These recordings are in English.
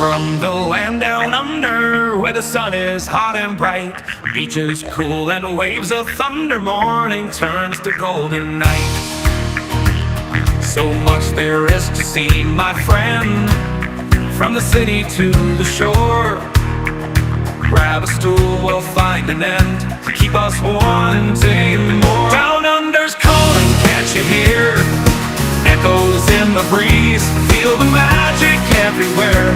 from the land down under, where the sun is hot and bright, beaches cool and waves of thunder. Morning turns to golden night. So much there is to see, my friend, from the city to the shore. Grab a stool, we'll find an end to keep us wanting more. Down under's calling, can't you hear? Echoes in the breeze, feel the magic everywhere,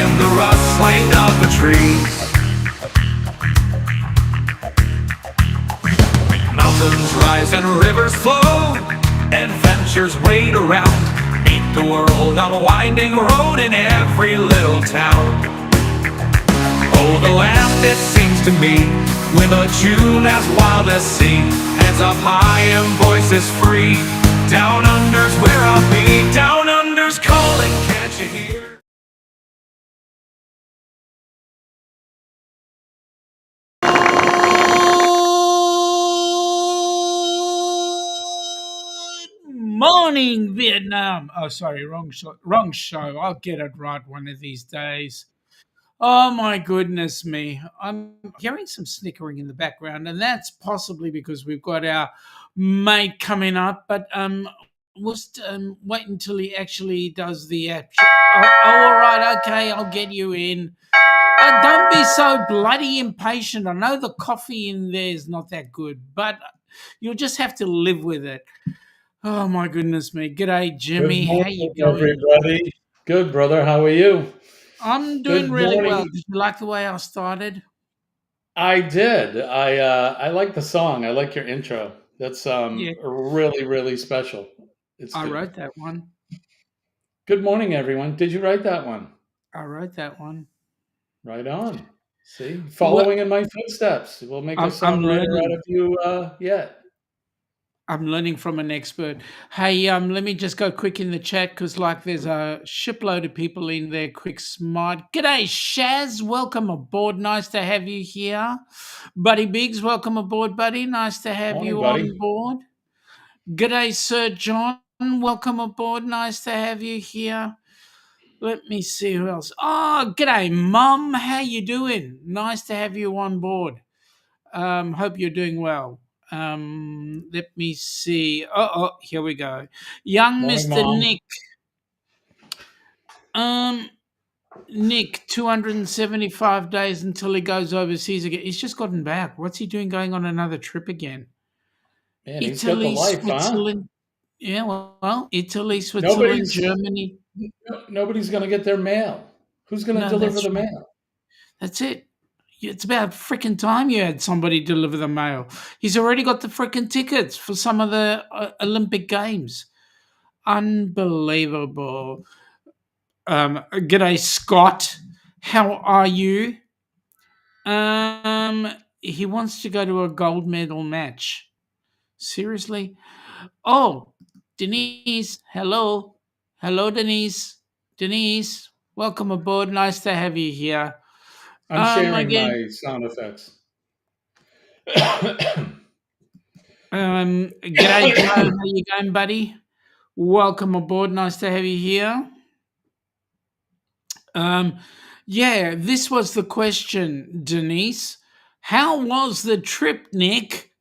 in the rustling of the trees. Mountains rise and rivers flow, adventures wait around. Meet the world on a winding road in every little town. Oh, the land, it seems to me, with a tune as wild as sea, hands up high and voices free. Down under's where I'll be. Down under's calling, can't you hear? Morning, Vietnam. Oh, sorry, wrong show. Wrong show. I'll get it right one of these days. Oh my goodness me! I'm hearing some snickering in the background, and that's possibly because we've got our mate coming up. But we'll wait until he actually does the app. All right, okay, I'll get you in. Don't be so bloody impatient. I know the coffee in there is not that good, but you'll just have to live with it. Oh my goodness me! G'day, Good Jimmy. How you morning, going? everybody. Good, brother. How are you? I'm doing Good really well. morning. Did you like the way I started? I did. I like the song. I like your intro. That's Yeah, really really special. It's I good. wrote that one. Good morning, everyone. Did you write that one? I wrote that one. Right on. See, Well, following in my footsteps. We'll make a I'm songwriter out learning. of you yet. I'm learning from an expert. Hey, let me just go quick in the chat because, like, there's a shipload of people in there. Quick smart. G'day, Shaz. Welcome aboard. Nice to have you here. Buddy Biggs, welcome aboard, buddy. Nice to have Morning, you buddy. on board. G'day, Sir John. Welcome aboard. Nice to have you here. Let me see who else. Oh, g'day, Mum. How you doing? Nice to have you on board. Hope you're doing well. Let me see. Here we go. Young Morning, Mr. mom. Nick. Um, Nick, 275 days until he goes overseas again. He's just gotten back. What's he doing going on another trip again? Man, he's got the Italy, life, huh? Switzerland. Yeah, well, Italy, Switzerland, Nobody's Germany. nobody's gonna get their mail. Who's gonna No, deliver that's the right. mail? That's it. It's about freaking time you had somebody deliver the mail. He's already got the freaking tickets for some of the Olympic Games. Unbelievable. G'day, Scott. How are you? He wants to go to a gold medal match. Seriously? Oh, Denise. Hello. Hello, Denise. Denise, welcome aboard. Nice to have you here. I'm sharing Again, my sound effects. G'day, Joe. How you going, buddy? Welcome aboard. Nice to have you here. Yeah, this was the question, Denise. How was the trip, Nick?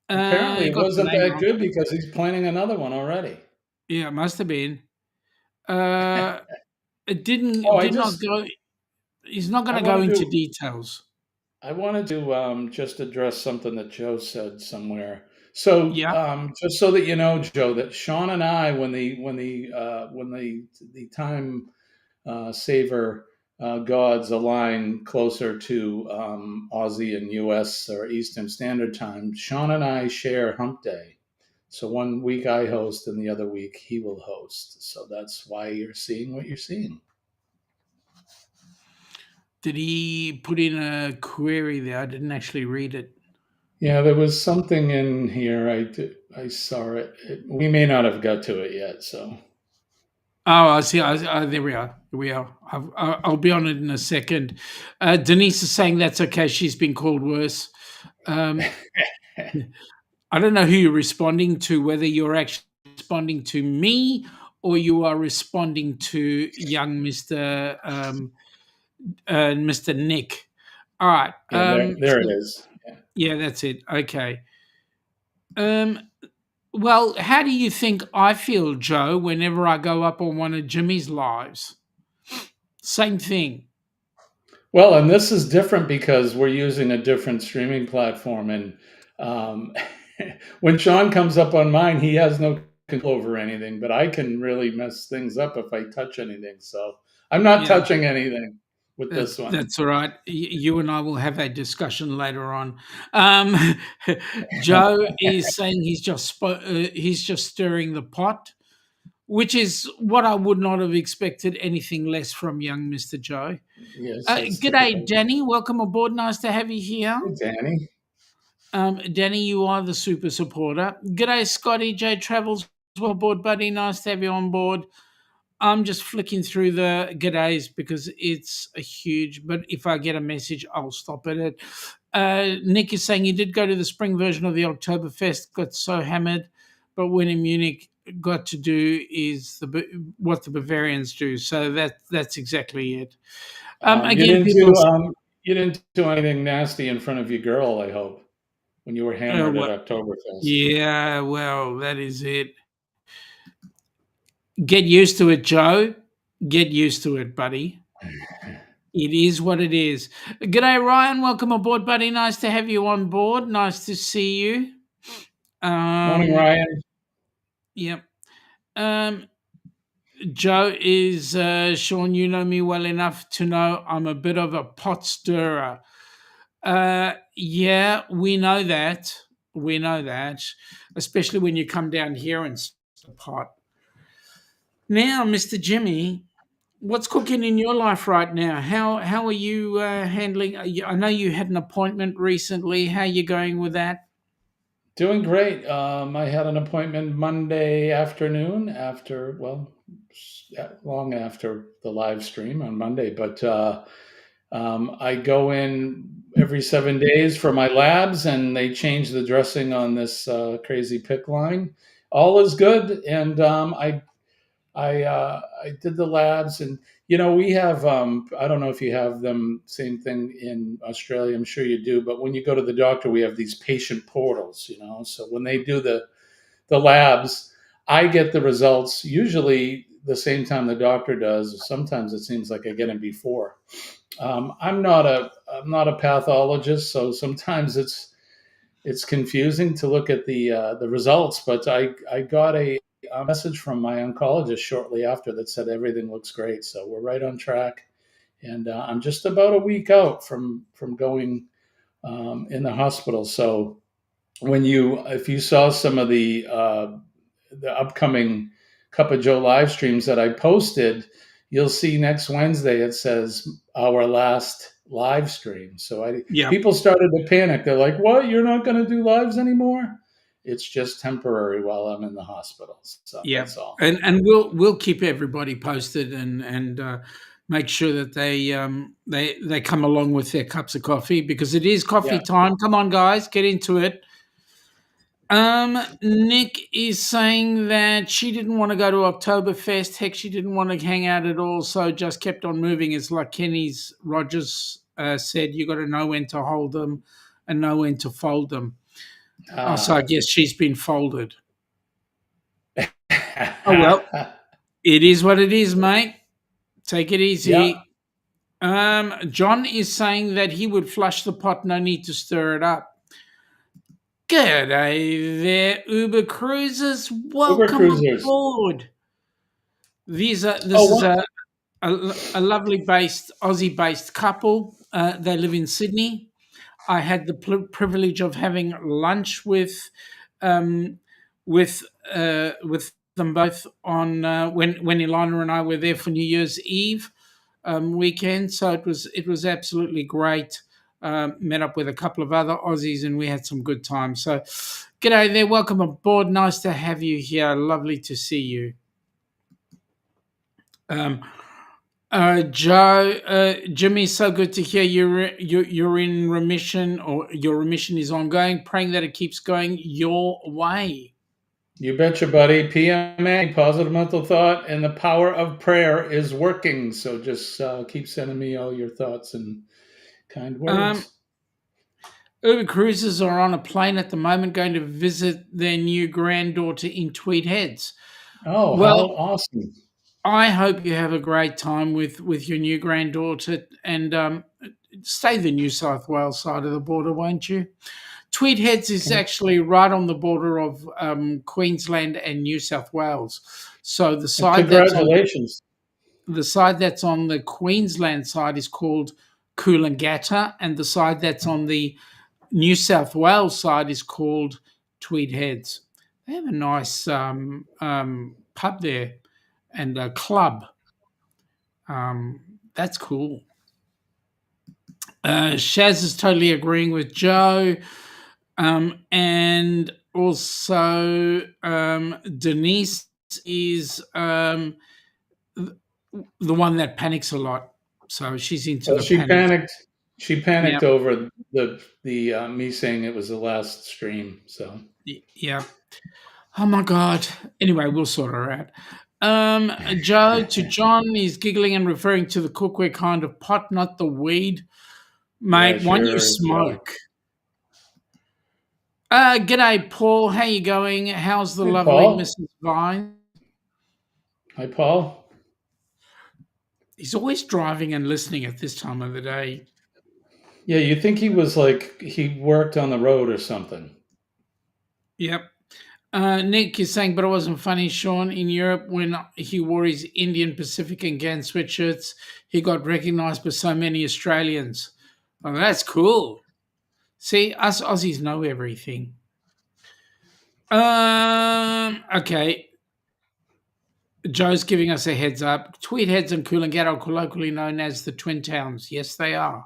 Apparently, You it got the wasn't name that wrong. good because he's planning another one already. Yeah, it must have been. Uh, it Oh, did not go. He's not going I to go wanted into to, details. I wanted to just address something that Joe said somewhere. So, Yeah. just so that you know, Joe, that Sean and I, when the time saver gods align closer to Aussie and U.S. or Eastern Standard Time, Sean and I share Hump Day. So one week I host, and the other week he will host. So that's why you're seeing what you're seeing. Did he put in a query there? I didn't actually read it. Yeah, there was something in here. I saw it. We may not have got to it yet. So Oh, I see. There we are. Here we are. I'll be on it in a second. Denise is saying that's okay. She's been called worse. Um, I don't know who you're responding to, whether you're actually responding to me or you are responding to young Mr. Nick. All right. Yeah, there it is. Yeah. Yeah, that's it. Okay. Um, well, how do you think I feel, Joe, whenever I go up on one of Jimmy's lives? Same thing. Well, and this is different because we're using a different streaming platform. And um, when Sean comes up on mine, he has no control over anything, but I can really mess things up if I touch anything. So I'm not Yeah, touching anything with this one. that's all right. You and I will have a discussion later on. Um, Joe is saying he's just stirring the pot, which is what I would not have expected anything less from young Mister Joe. Yes, that's G'day, typical. Danny. Welcome aboard. Nice to have you here. Hey, Danny. Danny, you are the super supporter. G'day, Scotty J Travels. Well aboard, buddy. Nice to have you on board. I'm just flicking through the g'days because it's a huge, but if I get a message, I'll stop at it. Nick is saying he did go to the spring version of the Oktoberfest, got so hammered, but when in Munich, got to do is what the Bavarians do. So that's exactly it. Um, you Again, didn't people. do you didn't do anything nasty in front of your girl, I hope, when you were hammered at Well, Oktoberfest. yeah, well, that is it. Get used to it, Joe. Get used to it, buddy. It is what it is. G'day, Ryan. Welcome aboard, buddy. Nice to have you on board. Nice to see you. Morning, Um, Ryan. yep. Um, Joe is Sean. You know me well enough to know I'm a bit of a pot stirrer. Yeah, we know that. We know that, especially when you come down here and stir the pot. Now, Mr. Jimmy, what's cooking in your life right now? How are you handling? I know you had an appointment recently. How are you going with that? Doing great. I had an appointment Monday afternoon after, well, long after the live stream on Monday, but I go in every 7 days for my labs, and they change the dressing on this crazy pick line. All is good, and I did the labs, and we have I don't know if you have them same thing in Australia. I'm sure you do, but when you go to the doctor, we have these patient portals. So when they do the labs, I get the results usually the same time the doctor does. Sometimes it seems like I get them before. I'm not a pathologist, so sometimes it's confusing to look at the results. But I got a message from my oncologist shortly after that said everything looks great. So we're right on track, and I'm just about a week out from going in the hospital. So if you saw some of the upcoming Cup of Joe live streams that I posted, you'll see next Wednesday it says our last live stream. So Yeah, people started to panic. They're like, "What? You're not going to do lives anymore?" It's just temporary while I'm in the hospital. So yeah, that's all. and we'll keep everybody posted and make sure that they come along with their cups of coffee because it is coffee Yeah. time. Come on, guys, get into it. Nick is saying that she didn't want to go to Oktoberfest. Heck, she didn't want to hang out at all, so just kept on moving. It's like Kenny's Rogers said, you got to know when to hold them and know when to fold them. So I guess she's been folded. Oh, well, it is what it is, mate. Take it Yeah. easy. John is saying that he would flush the pot, no need to stir it up. G'day there, Uber cruisers. Uber Welcome cruisers. aboard. This Oh, is a lovely Aussie based couple. They live in Sydney. I had the privilege of having lunch um, with them both on when Ilana and I were there for New Year's Eve weekend. So it was absolutely great. Met up with a couple of other Aussies and we had some good times. So, g'day there, welcome aboard. Nice to have you here. Lovely to see you. Joe, Jimmy, so good to hear you're in remission or your remission is ongoing. Praying that it keeps going your way. You betcha, buddy. PMA, positive mental thought, and the power of prayer is working. So just keep sending me all your thoughts and kind Um, words. Uber Cruises are on a plane at the moment going to visit their new granddaughter in Tweed Heads. Oh, how Well, awesome. I hope you have a great time with your new granddaughter and stay the New South Wales side of the border, won't you? Tweed Heads is actually right on the border of Queensland and New South Wales. So Congratulations. the side that's on the Queensland side is called Coolangatta, and the side that's on the New South Wales side is called Tweed Heads. They have a nice pub there and a club. That's cool. Shaz is totally agreeing with Joe. And also, Denise is the one that panics a lot. So she's into Well, the panic. She Yeah. panicked over the me saying it was the last stream. So Yeah. Oh my God. Anyway, we'll sort her out. Joe to John is giggling and referring to the cookware kind of pot, not the weed. yeah, Mate, why don't you sure, Joe. smoke? G'day, Paul. How you going? How's the Hey, lovely Paul. Mrs. Vine? Hi, Paul. He's always driving and listening at this time of the day. Yeah, you think he was like he worked on the road or something? Yep. Nick is saying, but it wasn't funny, Sean. In Europe, when he wore his Indian Pacific and GAN sweatshirts, he got recognized by so many Australians. Oh, that's cool. See, us Aussies know everything. Okay. Joe's giving us a heads up. Tweed Heads and Coolangatta are colloquially known as the Twin Towns. Yes, they are.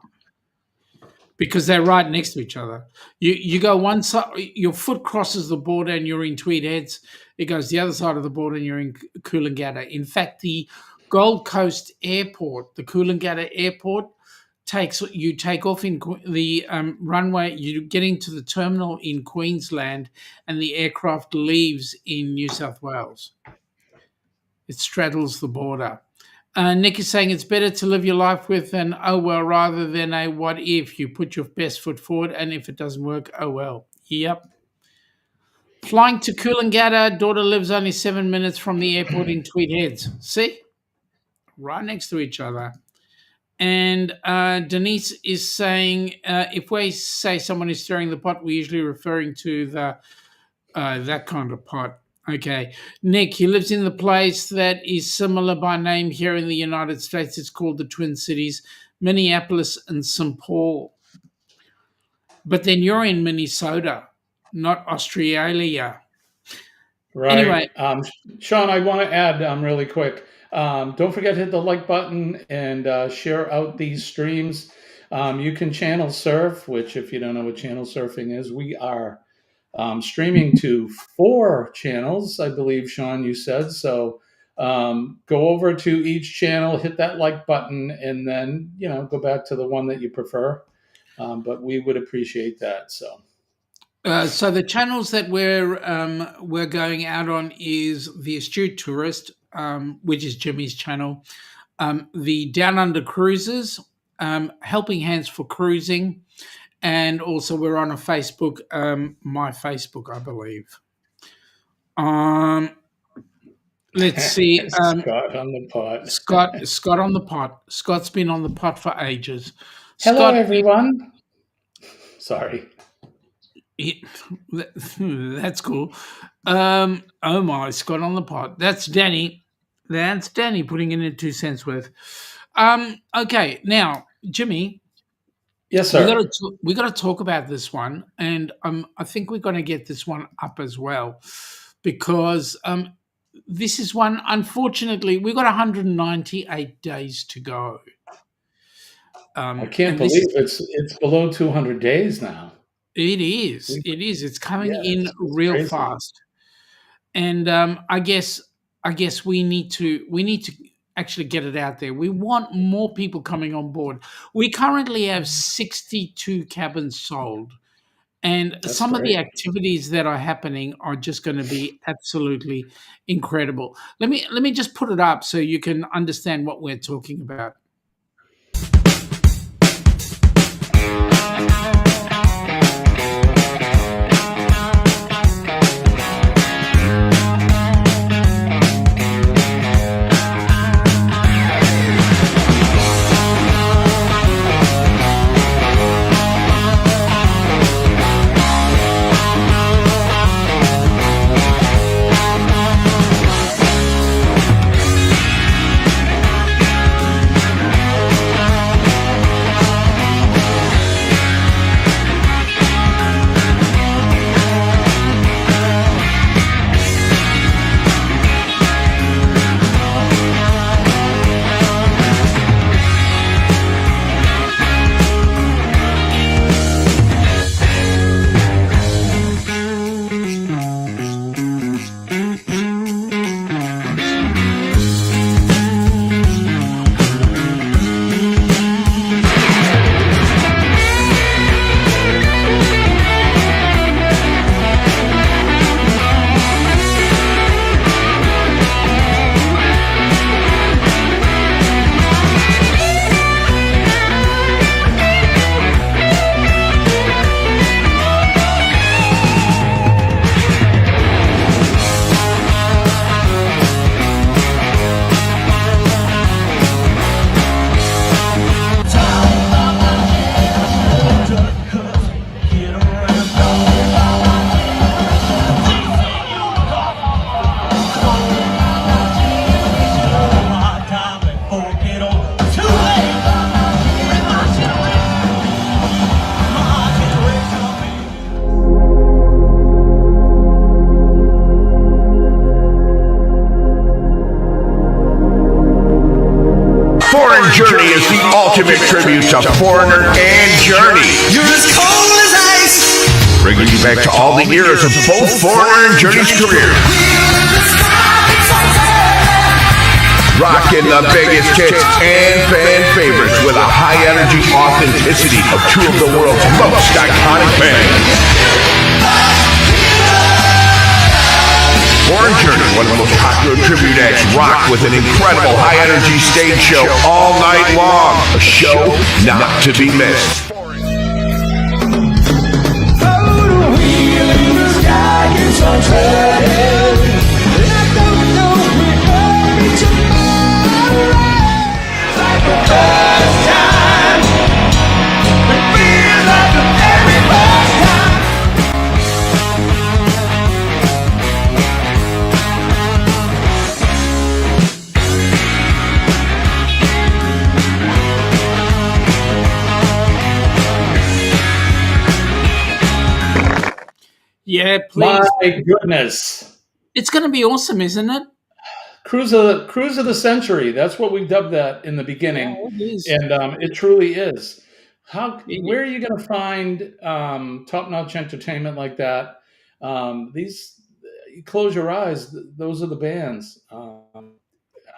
Because they're right next to each other. You go one side, your foot crosses the border and you're in Tweed Heads. It goes the other side of the border and you're in Coolangatta. In fact, the Gold Coast Airport, the Coolangatta Airport, you take off in the runway. You get into the terminal in Queensland, and the aircraft leaves in New South Wales. It straddles the border. Nick is saying it's better to live your life with an oh well rather than a what if. You put your best foot forward, and if it doesn't work, oh well. Yep. Flying to Coolangatta, daughter lives only 7 minutes from the airport in Tweed Heads. See? Right next to each other. And Denise is saying if we say someone is stirring the pot, we're usually referring to the that kind of pot. Okay. Nick, he lives in the place that is similar by name here in the United States. It's called the Twin Cities, Minneapolis and St. Paul. But then you're in Minnesota, not Australia. Right. Anyway, Sean, I want to add really quick. Don't forget to hit the like button and share out these streams. You can channel surf, which, if you don't know what channel surfing is, we are streaming to 4 channels, I believe, Sean, you said. So go over to each channel, hit that like button, and then, go back to the one that you prefer. But we would appreciate that. So. so the channels that we're going out on is the Astute Tourist, which is Jimmy's channel, the Down Under Cruises, Helping Hands for Cruising, and also we're on a Facebook, my Facebook, I believe. Let's see. Scott on the pot. Scott on the pot. Scott's been on the pot for ages. Hello, Scott, everyone. Sorry. That's cool. Oh my, Scott on the pot. That's Danny. That's Danny putting in a 2 cents worth. Okay, now Jimmy. Yes, sir. We got to talk about this one, and I think we're going to get this one up as well, because this is one. Unfortunately, we've got 198 days to go. I can't believe it's below 200 days now. It is. It is. It's coming in it's real crazy. fast, and I guess we need to actually get it out there. We want more people coming on board. We currently have 62 cabins sold, And That's some of the great. activities that are happening are just gonna be absolutely incredible. Let me just put it up so you can understand what we're talking about. Foreign Journey is the ultimate tribute to Foreigner and Journey. You're as cold as ice. Bringing you back to all the eras of both Foreigner and Journey's career. Rocking the biggest hits and fan favorites with a high-energy authenticity of two of the world's most iconic bands. Foreign Journey, one of the most popular tribute acts, rock with an incredible high-energy stage show all night long. A show not to be missed. Yeah, please. My goodness. It's gonna be awesome, isn't it? Cruise of the century. That's what we dubbed that in the beginning, Yeah, it is. and it truly is. It Where are you going to find top-notch entertainment like that? These, you close your eyes. Those are the bands.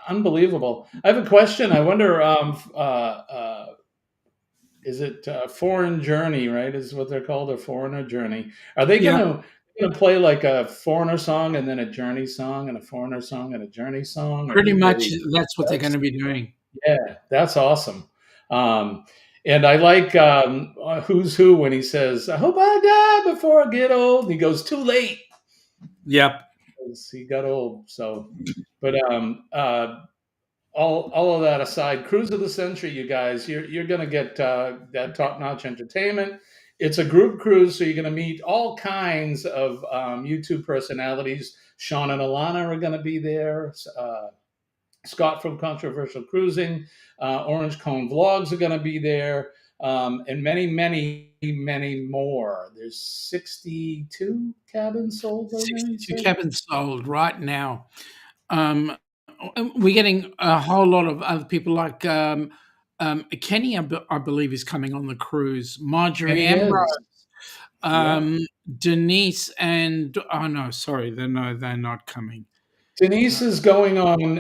Unbelievable. I have a question. I wonder. Is it Foreign Journey? Right, is what they're called, a Foreigner Journey. Are they Yeah, gonna play like a Foreigner song and then a Journey song and a Foreigner song and a Journey song? Or pretty are much they, that's what they're that's gonna be doing. yeah, that's awesome. Um, and I like Who's Who when he says, "I hope I die before I get old." And he goes, "Too late." Yep. 'Cause he got old. So, but all of that aside, Cruise of the Century, you guys, you're gonna get that top notch entertainment. It's a group cruise, so you're gonna meet all kinds of YouTube personalities. Shaun and Alana are gonna be there. Scott from Controversial Cruising, Orange Cone Vlogs are going to be there, and many, many, many more. There's 62 cabins sold right now, you 62 said? cabins sold right now. Um, we're getting a whole lot of other people like Kenny, I believe, is coming on the cruise. And Marjorie he Ambrose, is. Yeah. um, Denise, and oh no, sorry, they're not coming. Denise is going on.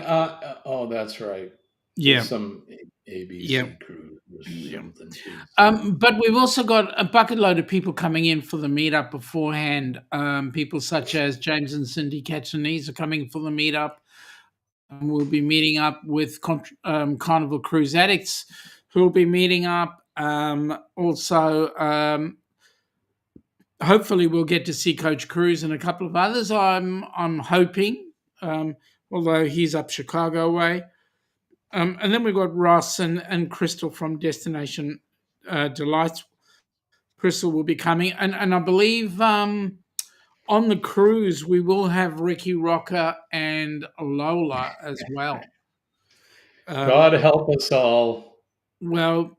Oh, that's right. Yeah, There's some yeah, ABC cruise or Yeah. something. But we've also got a bucket load of people coming in for the meetup beforehand. People such as James and Cindy Katchanese are coming for the meetup. We'll be meeting up with Carnival Cruise Addicts, who will be meeting up. Also, hopefully, we'll get to see Coach Cruz and a couple of others. I'm hoping, although he's up Chicago way. And then we've got Ross and Crystal from Destination Delights. Crystal will be coming, and I believe on the cruise we will have Ricky Rocker and Lola as well. God help us all. Well,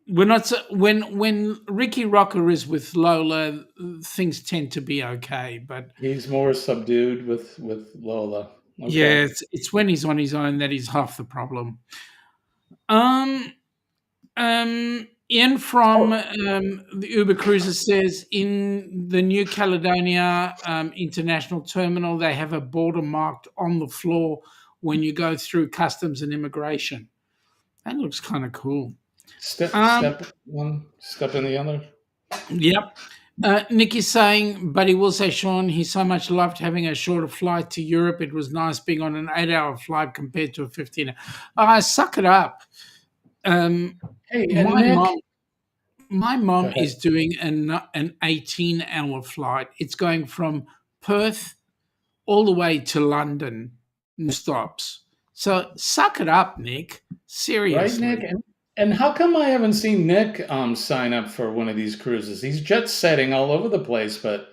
we're not when Ricky Rocker is with Lola, things tend to be okay. But He's more subdued with Lola. Okay. yeah, it's when he's on his own that is half the problem. Ian from the Uber Cruises says in the New Caledonia International Terminal, they have a border marked on the floor when you go through customs and immigration. That looks kind of cool. Step one, step in the other. Yep. Nick is saying, but he will say, Sean, he so much loved having a shorter flight to Europe. It was nice being on an 8-hour flight compared to a 15-hour. Suck it up. Hey, and Nick, My mom is doing an 18-hour flight. It's going from Perth all the way to London, no stops. So suck it up, Nick. Seriously. right, Nick? And how come I haven't seen Nick sign up for one of these cruises? He's jet setting all over the place, but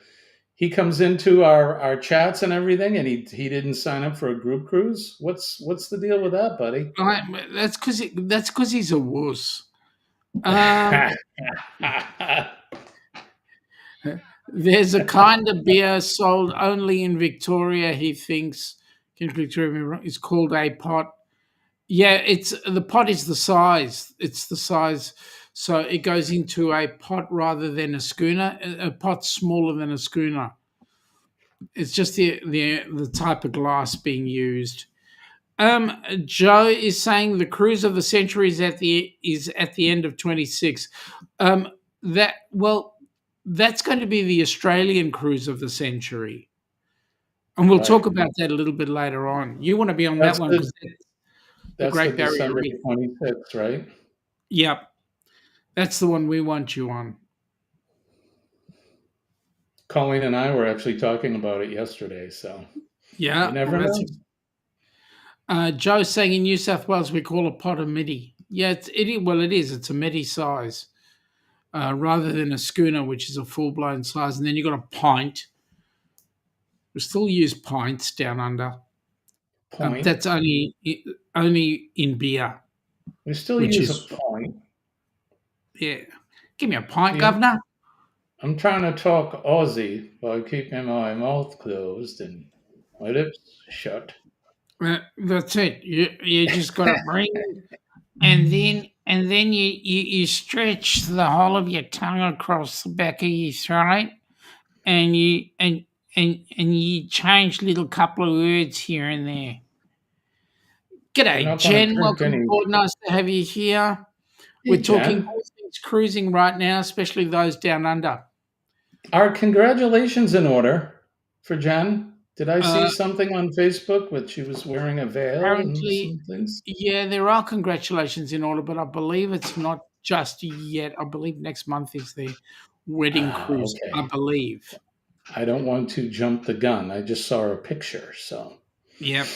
he comes into our chats and everything, and he didn't sign up for a group cruise. What's the deal with that, buddy? That's because he's a wuss. There's a kind of beer sold only in Victoria. He thinks, can Victoria be wrong? It's called a pot. Yeah, the pot is the size. It's the size, so it goes into a pot rather than a schooner. A pot smaller than a schooner. It's just the type of glass being used. Joe is saying the cruise of the century is at the end of 26. That's going to be the Australian cruise of the century, and we'll talk about that a little bit later on. You want to be on that one because that's Great the Barrier December Reef. 26th, right? Yep, that's the one we want you on. Colleen and I were actually talking about it yesterday, so Yeah, you never know. Joe's saying in New South Wales we call a pot a midi. Yeah, it is. It's a midi size rather than a schooner, which is a full-blown size. And then you've got a pint. We still use pints down under. Point. That's only in beer. We still use a point. Yeah. Give me a pint, Governor. I'm trying to talk Aussie by keeping my mouth closed and my lips shut. That's it. You just got to bring, and then you stretch the whole of your tongue across the back of your throat, and you change little couple of words here and there. G'day, Jen. Welcome aboard. Nice to have you here. We're talking all things cruising right now, especially those down under. Are congratulations in order for Jen? Did I see something on Facebook that she was wearing a veil and some things? Yeah, there are congratulations in order, but I believe it's not just yet. I believe next month is the wedding cruise, okay. I believe. I don't want to jump the gun. I just saw a picture, so. Yep.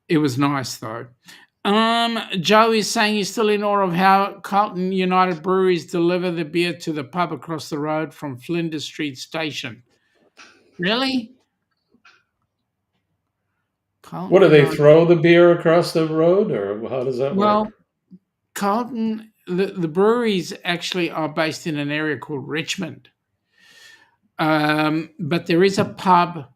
It was nice, though. Joe is saying he's still in awe of how Carlton United Breweries deliver the beer to the pub across the road from Flinders Street Station. Really? Carlton what do they throw the beer across the road, or how does that work? Well, Carlton, the breweries actually are based in an area called Richmond, but there is a pub.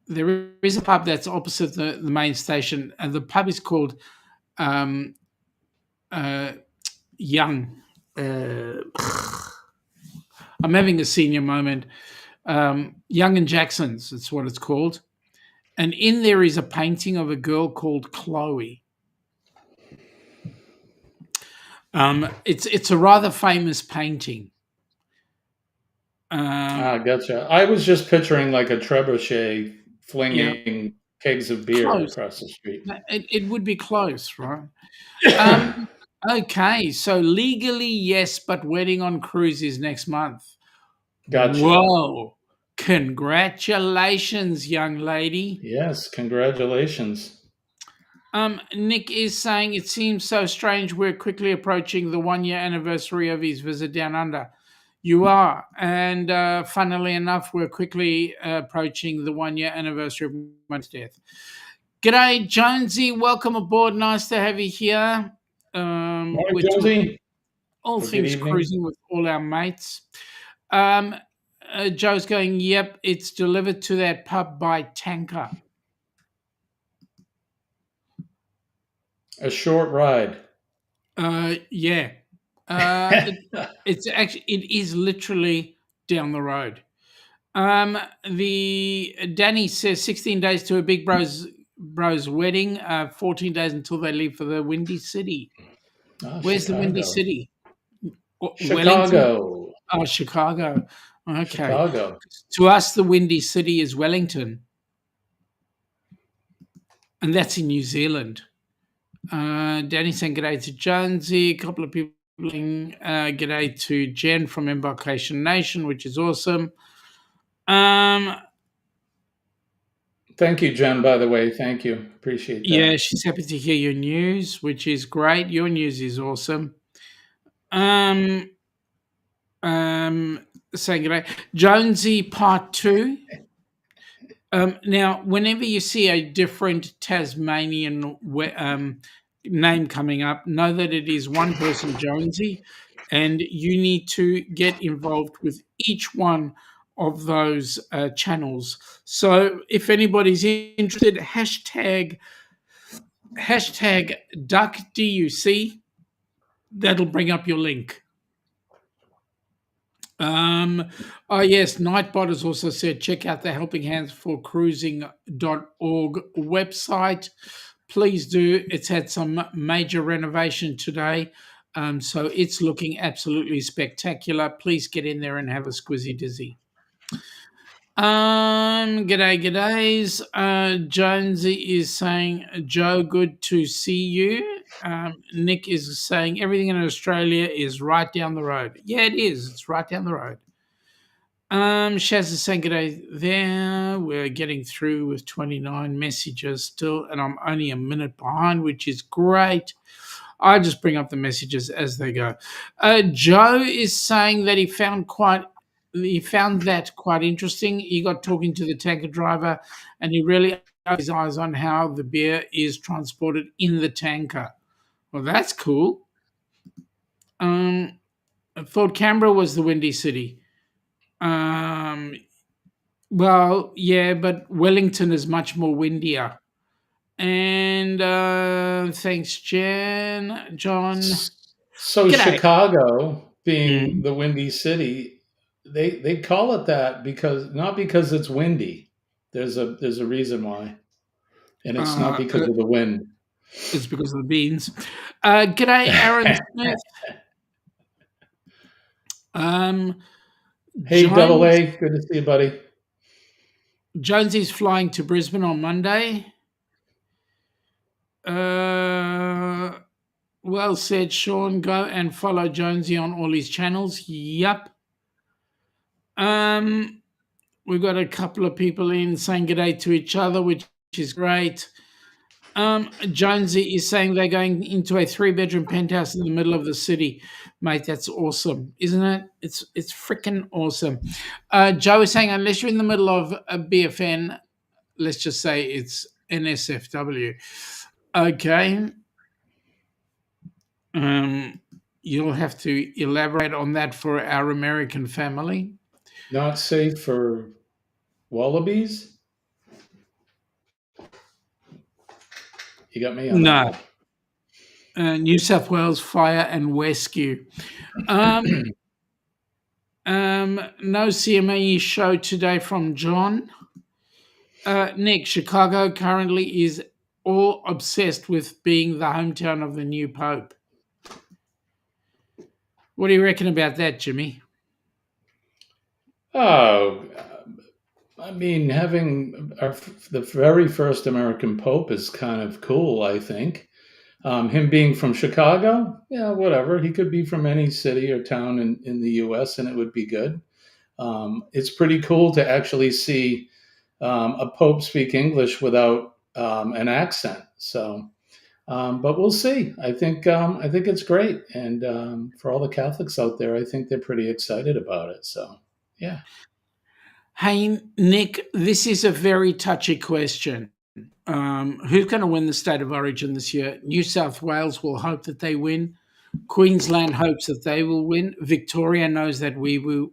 There is a pub that's opposite the main station, and the pub is called Young. I'm having a senior moment. Young and Jackson's, that's what it's called. And in there is a painting of a girl called Chloe. It's a rather famous painting. Um, Gotcha. I was just picturing like a trebuchet yeah, flinging kegs of beer close. across the street. It would be close, right? Okay, so legally yes, but wedding on cruise is next month. Gotcha. Whoa! Congratulations, young lady. Yes, congratulations. Nick is saying it seems so strange we're quickly approaching the 1 year anniversary of his visit down under. You are, and funnily enough, we're quickly approaching the 1 year anniversary of my death. G'day, Jonesy. Welcome aboard. Nice to have you here. Morning, We're talking Josie. all Or good things evening. cruising with all our mates. Um, Joe's going, yep, it's delivered to that pub by tanker. A short ride. Yeah. It is literally down the road. The Danny says 16 days to a big bro's wedding, 14 days until they leave for the Windy City. Where's the Windy Chicago. City? Wellington? Chicago. Oh, Chicago. Okay. Chicago. To us, the Windy City is Wellington, and that's in New Zealand. Danny saying g'day to Jonesy. A couple of people saying g'day to Jen from Embarkation Nation, which is awesome. Thank you, Jen, by the way. Thank you. Appreciate that. Yeah, she's happy to hear your news, which is great. Your news is awesome. Saying g'day. Jonesy Part 2. Now, whenever you see a different Tasmanian name coming up, know that it is one person, Jonesy, and you need to get involved with each one of those channels. So if anybody's interested, hashtag DuckDUC, that'll bring up your link. Oh yes, Nightbot has also said check out the Helping Hands for Cruising.org website. Please do. It's had some major renovation today, so it's looking absolutely spectacular. Please get in there and have a squizzy dizzy. G'days. Jonesy is saying, Joe, good to see you. Nick is saying everything in Australia is right down the road. Yeah, it is. It's right down the road. Shaz is saying g'day there. We're getting through with 29 messages still, and I'm only a minute behind, which is great. I just bring up the messages as they go. Joe is saying that he found that quite interesting. He got talking to the tanker driver, and he really opened his eyes on how the beer is transported in the tanker. Well, that's cool. Thought Canberra was the Windy City. Well, yeah, but Wellington is much more windier. And thanks, John. So G'day. Chicago, being the Windy City, they call it that not because it's windy. There's a reason why, and it's not because of the wind. It's because of the beans. G'day, Aaron Smith. Hey, Double A, good to see you, buddy. Jonesy's flying to Brisbane on Monday. Well said, Sean. Go and follow Jonesy on all his channels. Yup. We've got a couple of people in saying g'day to each other, which is great. Jonesy is saying they're going into a 3-bedroom penthouse in the middle of the city. Mate, that's awesome, isn't it? It's freaking awesome. Joe is saying unless you're in the middle of a BFN, let's just say it's NSFW. Okay. You'll have to elaborate on that for our American family. Not safe for wallabies? You got me on that. No. New South Wales Fire and Rescue. No CMAE show today from John. Nick, Chicago currently is all obsessed with being the hometown of the new Pope. What do you reckon about that, Jimmy? Oh, I mean, having the very first American Pope is kind of cool, I think. Him being from Chicago, yeah, whatever. He could be from any city or town in the U.S., and it would be good. It's pretty cool to actually see a Pope speak English without an accent. So, but we'll see. I think it's great, and for all the Catholics out there, I think they're pretty excited about it. So, yeah. Hey, Nick, this is a very touchy question. Who's going to win the state of origin this year? New South Wales will hope that they win. Queensland hopes that they will win. Victoria knows that we will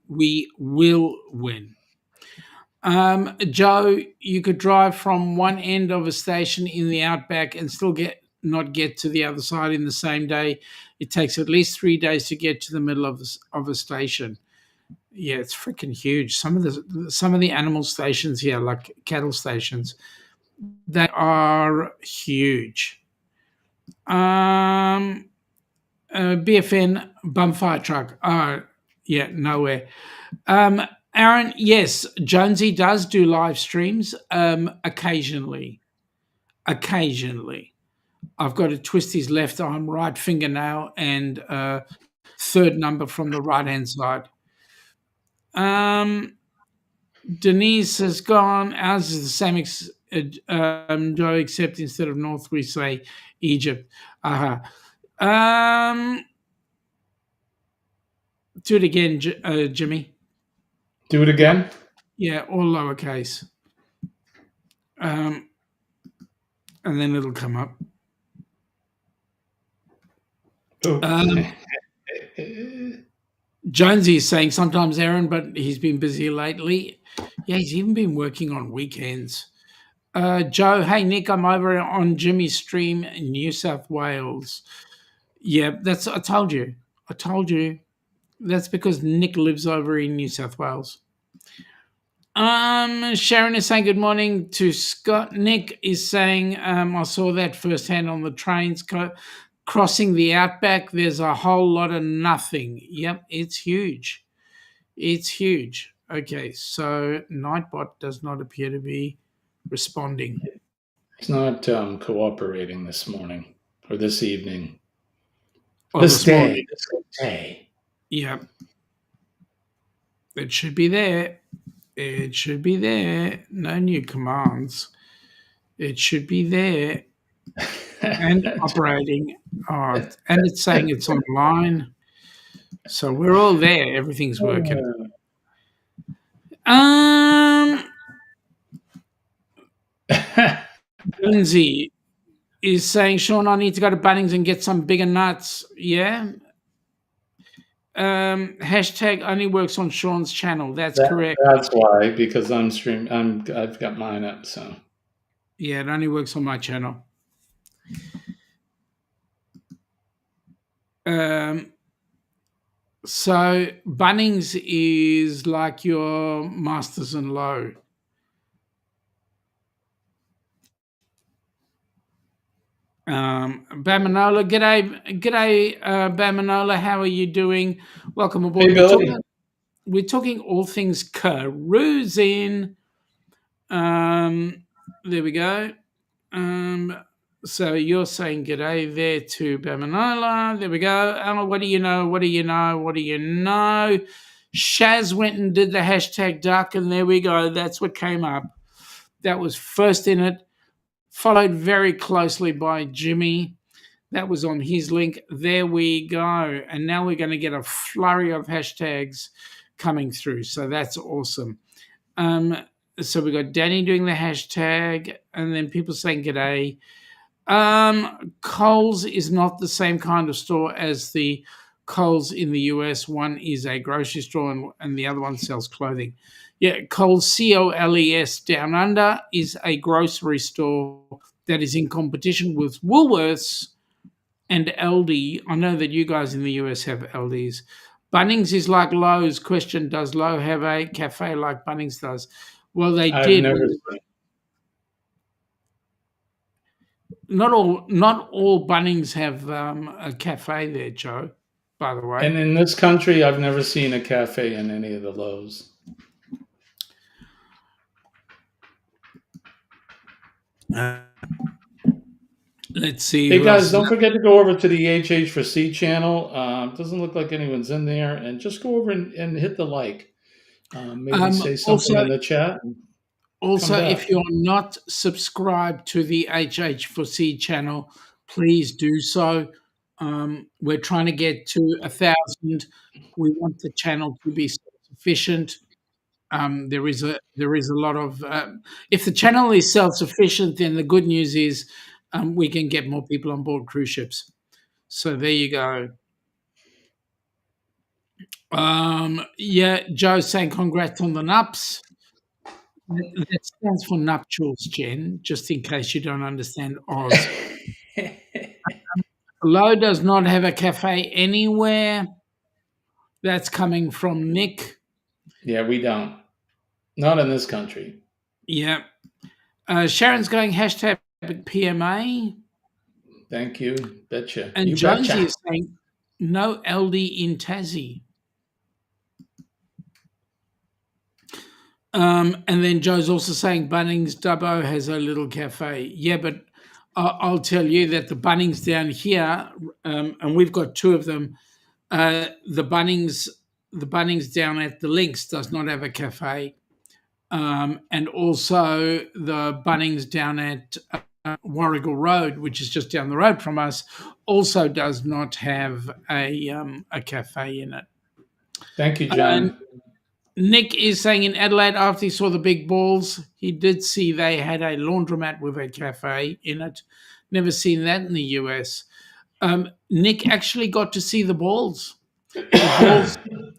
win. Joe, you could drive from one end of a station in the outback and still not get to the other side in the same day. It takes at least 3 days to get to the middle of a station. Yeah, it's freaking huge. Some of the animal stations here, like cattle stations, they are huge. BFN bumfire truck. Oh, yeah, nowhere. Aaron, yes, Jonesy does do live streams occasionally. Occasionally. I've got to twist his left arm, right fingernail, and third number from the right-hand side. Denise has gone. Ours is the same, Joe, except instead of North, we say Egypt. Do it again, Jimmy. Do it again. Yeah, all lowercase. And then it'll come up. Jonesy is saying sometimes Aaron, but he's been busy lately. Yeah, he's even been working on weekends. Joe, hey Nick, I'm over on Jimmy's stream in New South Wales. Yeah, I told you. That's because Nick lives over in New South Wales. Sharon is saying good morning to Scott. Nick is saying I saw that firsthand on the trains crossing the outback. There's a whole lot of nothing. Yep, it's huge. It's huge. Okay, so Nightbot does not appear to be responding. It's not cooperating this morning or this evening. Oh, This day. morning. This day. Yep. It should be there. It should be there. No new commands. It should be there. And operating. Oh, and it's saying it's online. So we're all there. Everything's working. Lindsay is saying, Shaun, I need to go to Bunnings and get some bigger nuts. Yeah. Hashtag only works on Shaun's channel. That's correct. That's why, because I've got mine up. So yeah, it only works on my channel. So Bunnings is like your Masters and Low. Bamanola, g'day, Bamanola. How are you doing? Welcome aboard. Hey, We're talking all things cruising. There we go. So you're saying g'day there to Bamanola. There we go. Oh, what do you know? What do you know? What do you know? Shaz went and did the hashtag duck, and there we go. That's what came up. That was first in it, followed very closely by Jimmy. That was on his link. There we go. And now we're going to get a flurry of hashtags coming through. So that's awesome. So we got Danny doing the hashtag, and then people saying g'day. Coles is not the same kind of store as the Coles in the US. One is a grocery store and the other one sells clothing. Yeah, Coles, COLES Down Under is a grocery store that is in competition with Woolworths and Aldi. I know that you guys in the US have Aldis. Bunnings is like Lowe's. Question, does Lowe have a cafe like Bunnings does? Well, they did. Not all Bunnings have a cafe there, Joe. by the way. And in this country, I've never seen a cafe in any of the Lowe's. Let's see Hey who else guys, is don't forget to go over to the HH4C channel. Doesn't look like anyone's in there, and just go over and hit the like. Maybe say something also, in the chat. And come if back. you're not subscribed to the HH4C channel, please do so. We're trying to get to 1,000. We want the channel to be self-sufficient. There is a lot of if the channel is self-sufficient, then the good news is we can get more people on board cruise ships. So there you go. Yeah, Joe's saying congrats on the nups. That stands for nuptials, Jen, just in case you don't understand Oz. Lowe does not have a cafe anywhere. That's coming from Nick. Yeah, we don't. Not in this country. Yeah. Sharon's going hashtag PMA. Thank you. Betcha. And You Jonesy betcha. is saying no LD in Tassie. And then Joe's also saying Bunnings Dubbo has a little cafe. Yeah, but I'll tell you that the Bunnings down here, and we've got two of them. The Bunnings down at the Links does not have a cafe, and also the Bunnings down at Warrigal Road, which is just down the road from us, also does not have a cafe in it. Thank you, John. Nick is saying in Adelaide, after he saw the big balls, he did see they had a laundromat with a cafe in it. Never seen that in the US. Nick actually got to see the balls.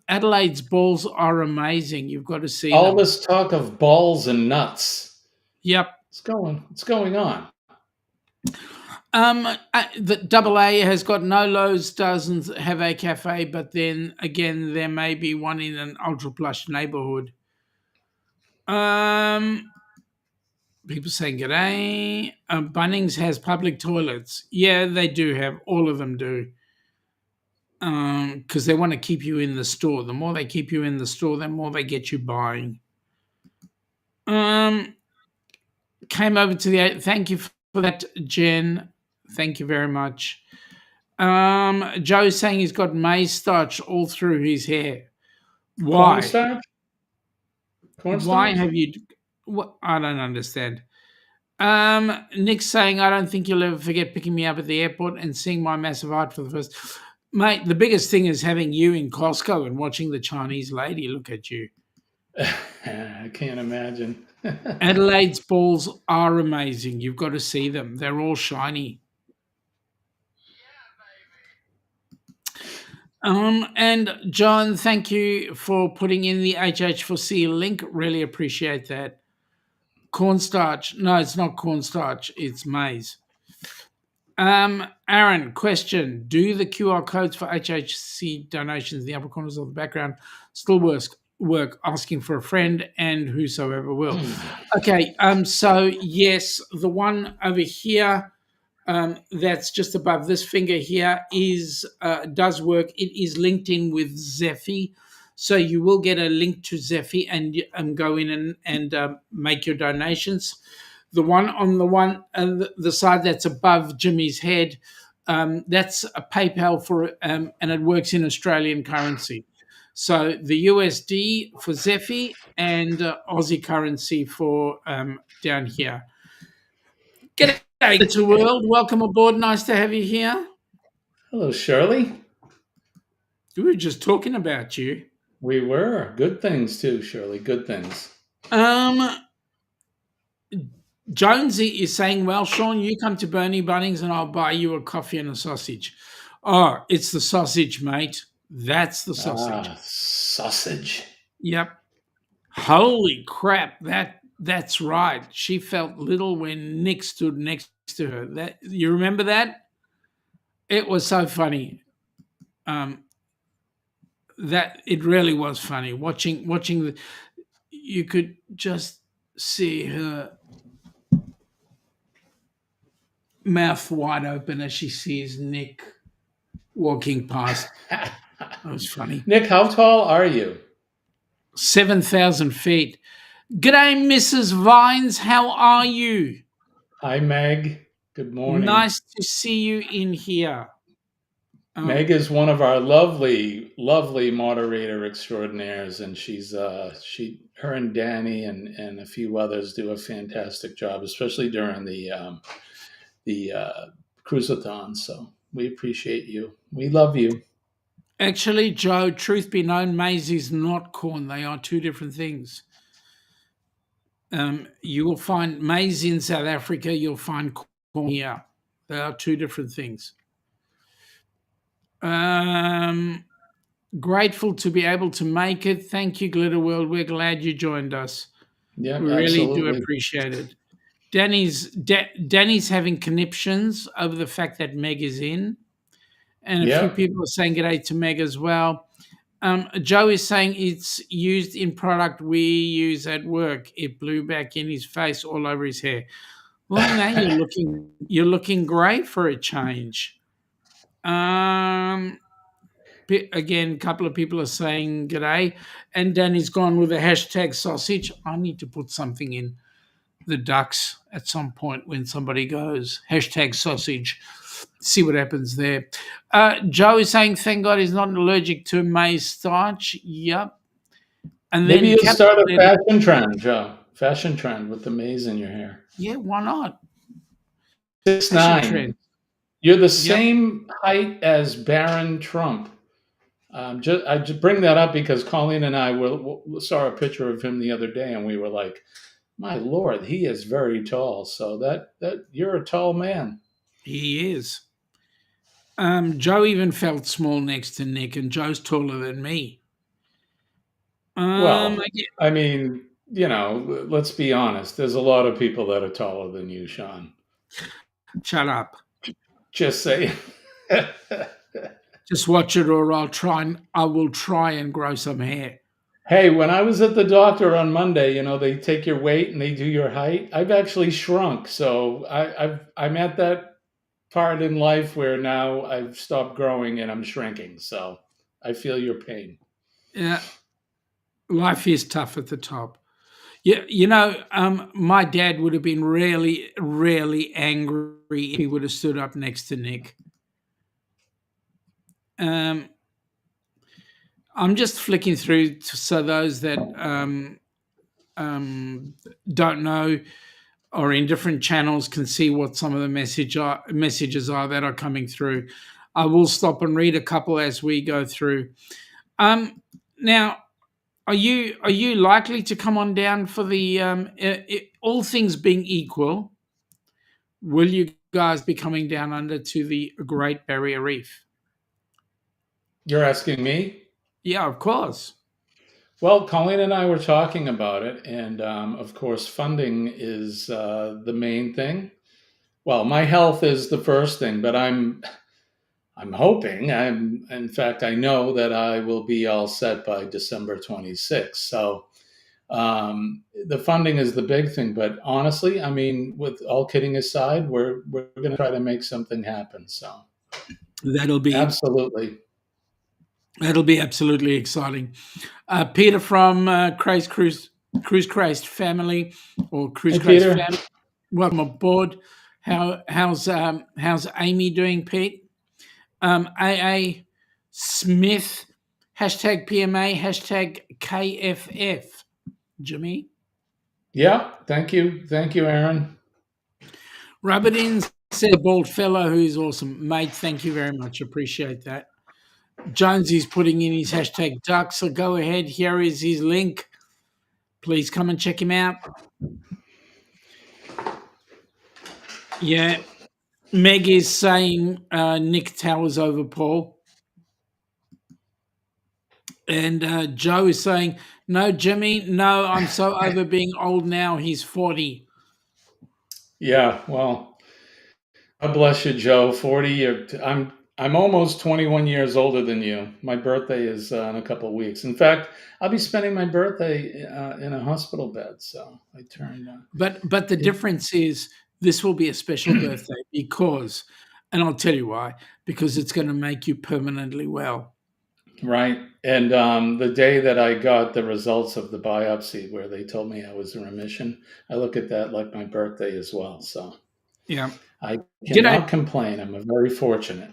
Adelaide's balls are amazing. You've got to see All them. this talk of balls and nuts. Yep. What's going on? The Double A has got no Lowe's, doesn't have a cafe, but then again, there may be one in an ultra plush neighborhood. People saying g'day. Bunnings has public toilets. Yeah, they do have. All of them do. Because they want to keep you in the store. The more they keep you in the store, the more they get you buying. Came over to the. Thank you for that, Jen. Thank you very much. Joe's saying he's got maize starch all through his hair. Why? Cornstarch? Why have you? What? I don't understand. Nick's saying, I don't think you'll ever forget picking me up at the airport and seeing my massive art for the first. Mate, the biggest thing is having you in Costco and watching the Chinese lady look at you. I can't imagine. Adelaide's balls are amazing. You've got to see them. They're all shiny. And John, thank you for putting in the HH4C link. Really appreciate that. Cornstarch. No, it's not cornstarch. It's maize. Aaron, question. Do the QR codes for HHC donations in the upper corners of the background still work? Asking for a friend and whosoever will. Okay, so yes, the one over here that's just above this finger here does work. It is linked in with Zephy. So you will get a link to Zephy and go in and make your donations. The one on the side that's above Jimmy's head, that's a PayPal for and it works in Australian currency. So the USD for Zephy and Aussie currency for down here. G'day to world. Welcome aboard. Nice to have you here. Hello, Shirley. We were just talking about you. We were. Good things too, Shirley. Good things. Jonesy is saying, well, Shaun, you come to Bernie Bunnings and I'll buy you a coffee and a sausage. Oh, it's the sausage, mate. That's the sausage. Sausage. Yep. Holy crap. That's right. She felt little when Nick stood next to her. That you remember that? It was so funny. That it really was funny. Watching you could just see her mouth wide open as she sees Nick. walking past. That was funny. Nick, how tall are you? 7,000 feet. G'day, Mrs. Vines. How are you? Hi, Meg. Good morning. Nice to see you in here. Meg is one of our lovely, lovely moderator extraordinaires, and her and Danny and a few others do a fantastic job, especially during the cruisathon. So we appreciate you. We love you. Actually, Joe, truth be known, maize is not corn. They are two different things. You will find maize in South Africa. You'll find corn here. They are two different things. Grateful to be able to make it. Thank you, Glitter World. We're glad you joined us. Yeah, We really do absolutely. appreciate it. Danny's having conniptions over the fact that Meg is in, and a few Yeah. people are saying g'day to Meg as well. Joe is saying it's used in product we use at work. It blew back in his face, all over his hair. Well, now you're looking great for a change. Again, a couple of people are saying g'day, and Danny's gone with a hashtag sausage. I need to put something in the ducks at some point when somebody goes hashtag sausage. See what happens there. Joe is saying, thank God he's not allergic to maize starch. Yep. And Maybe then you'll start a fashion trend, Joe. Fashion trend with the maize in your hair. yeah, why not? 6'9". Fashion trend. You're the same height as Baron Trump. I just bring that up because Colleen and I saw a picture of him the other day, and we were like, "My Lord, he is very tall." So that you're a tall man. He is. Joe even felt small next to Nick, and Joe's taller than me. Well, I mean, let's be honest. There's a lot of people that are taller than you, Shaun. Shut up. Just say. Just watch it, or I will try and grow some hair. Hey, when I was at the doctor on Monday, they take your weight and they do your height. I've actually shrunk, so I'm at that part in life where now I've stopped growing and I'm shrinking. So I feel your pain. Yeah, life is tough at the top. Yeah, my dad would have been really, really angry if he would have stood up next to Nick. I'm just flicking through so those that don't know or in different channels can see what some of the messages are that are coming through. I will stop and read a couple as we go through. Now, are you likely to come on down for the all things being equal? Will you guys be coming down under to the Great Barrier Reef? You're asking me? Yeah, of course. Well, Colleen and I were talking about it, and of course, funding is the main thing. Well, my health is the first thing, but I'm hoping. In fact, I know that I will be all set by December 26th. So the funding is the big thing. But honestly, I mean, with all kidding aside, we're going to try to make something happen. So that'll be absolutely exciting. Peter from Cruise Christ family or Cruise Christ family. Welcome aboard. How's Amy doing, Pete? AA Smith, hashtag PMA, hashtag KFF. Jimmy? Yeah, thank you. Thank you, Aaron. Rubbertin said, a bald fellow who's awesome. Mate, thank you very much. Appreciate that. Jonesy's putting in his hashtag duck, so go ahead. Here is his link. Please come and check him out. Yeah. Meg is saying Nick towers over Paul. And Joe is saying, no, Jimmy, no, I'm so over being old now. He's 40. Yeah, well, God bless you, Joe. 40. I'm almost 21 years older than you. My birthday is in a couple of weeks. In fact, I'll be spending my birthday in a hospital bed. So I turned. But the difference is this will be a special birthday because And I'll tell you why. Because it's going to make you permanently well. Right. And the day that I got the results of the biopsy where they told me I was in remission, I look at that like my birthday as well. So Yeah. I cannot G'day, complain. I'm very fortunate.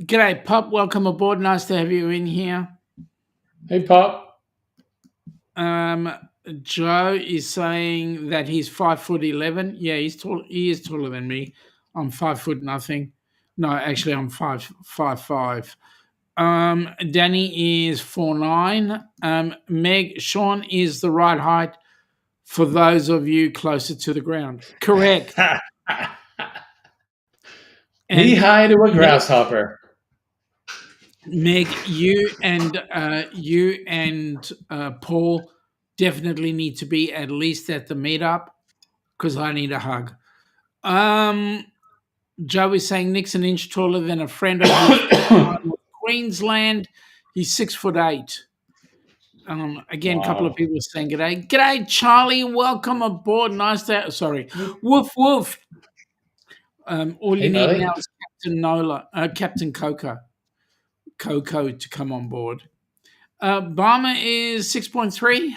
g'day, Pop. Welcome aboard. Nice to have you in here. Hey, Pop. Joe is saying that he's 5'11". Yeah, he's tall. He is taller than me. I'm 5 foot nothing. No, actually, I'm 5'5". Danny is 4'9". Meg, Shaun is the right height for those of you closer to the ground. Correct. Knee And high to a grasshopper. Meg, you and Paul definitely need to be at least at the meetup because I need a hug. Joe is saying Nick's an inch taller than a friend of his from Queensland. He's 6'8". Again, a couple of Wow. people saying g'day. G'day, Charlie. Welcome aboard. Nice to sorry. Woof woof. All Hey, you need buddy. now is Captain Coco to come on board. Barmer is 6.3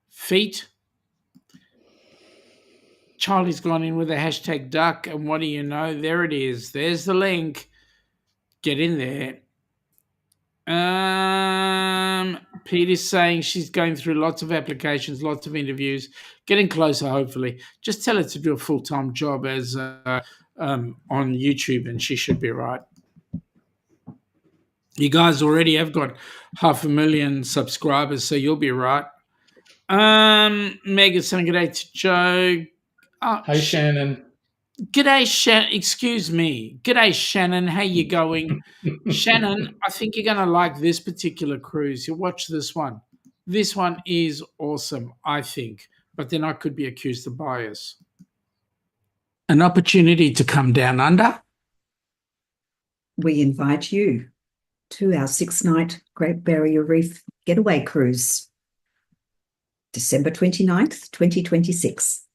feet. Charlie's gone in with a hashtag duck, and what do you know? There it is. There's the link. Get in there. Pete is saying she's going through lots of applications, lots of interviews, getting closer, hopefully. Just tell her to do a full-time job as on YouTube, and she should be right. You guys already have got 500,000 subscribers, so you'll be right. Meg is saying good day to Joe. Hi, Shannon. G'day, Shannon. Excuse me. G'day, Shannon. How you going? Shannon, I think you're going to like this particular cruise. You watch this one. This one is awesome, I think. But then I could be accused of bias. An opportunity to come down under. We invite you to our 6-night Great Barrier Reef getaway cruise, December 29th, 2026.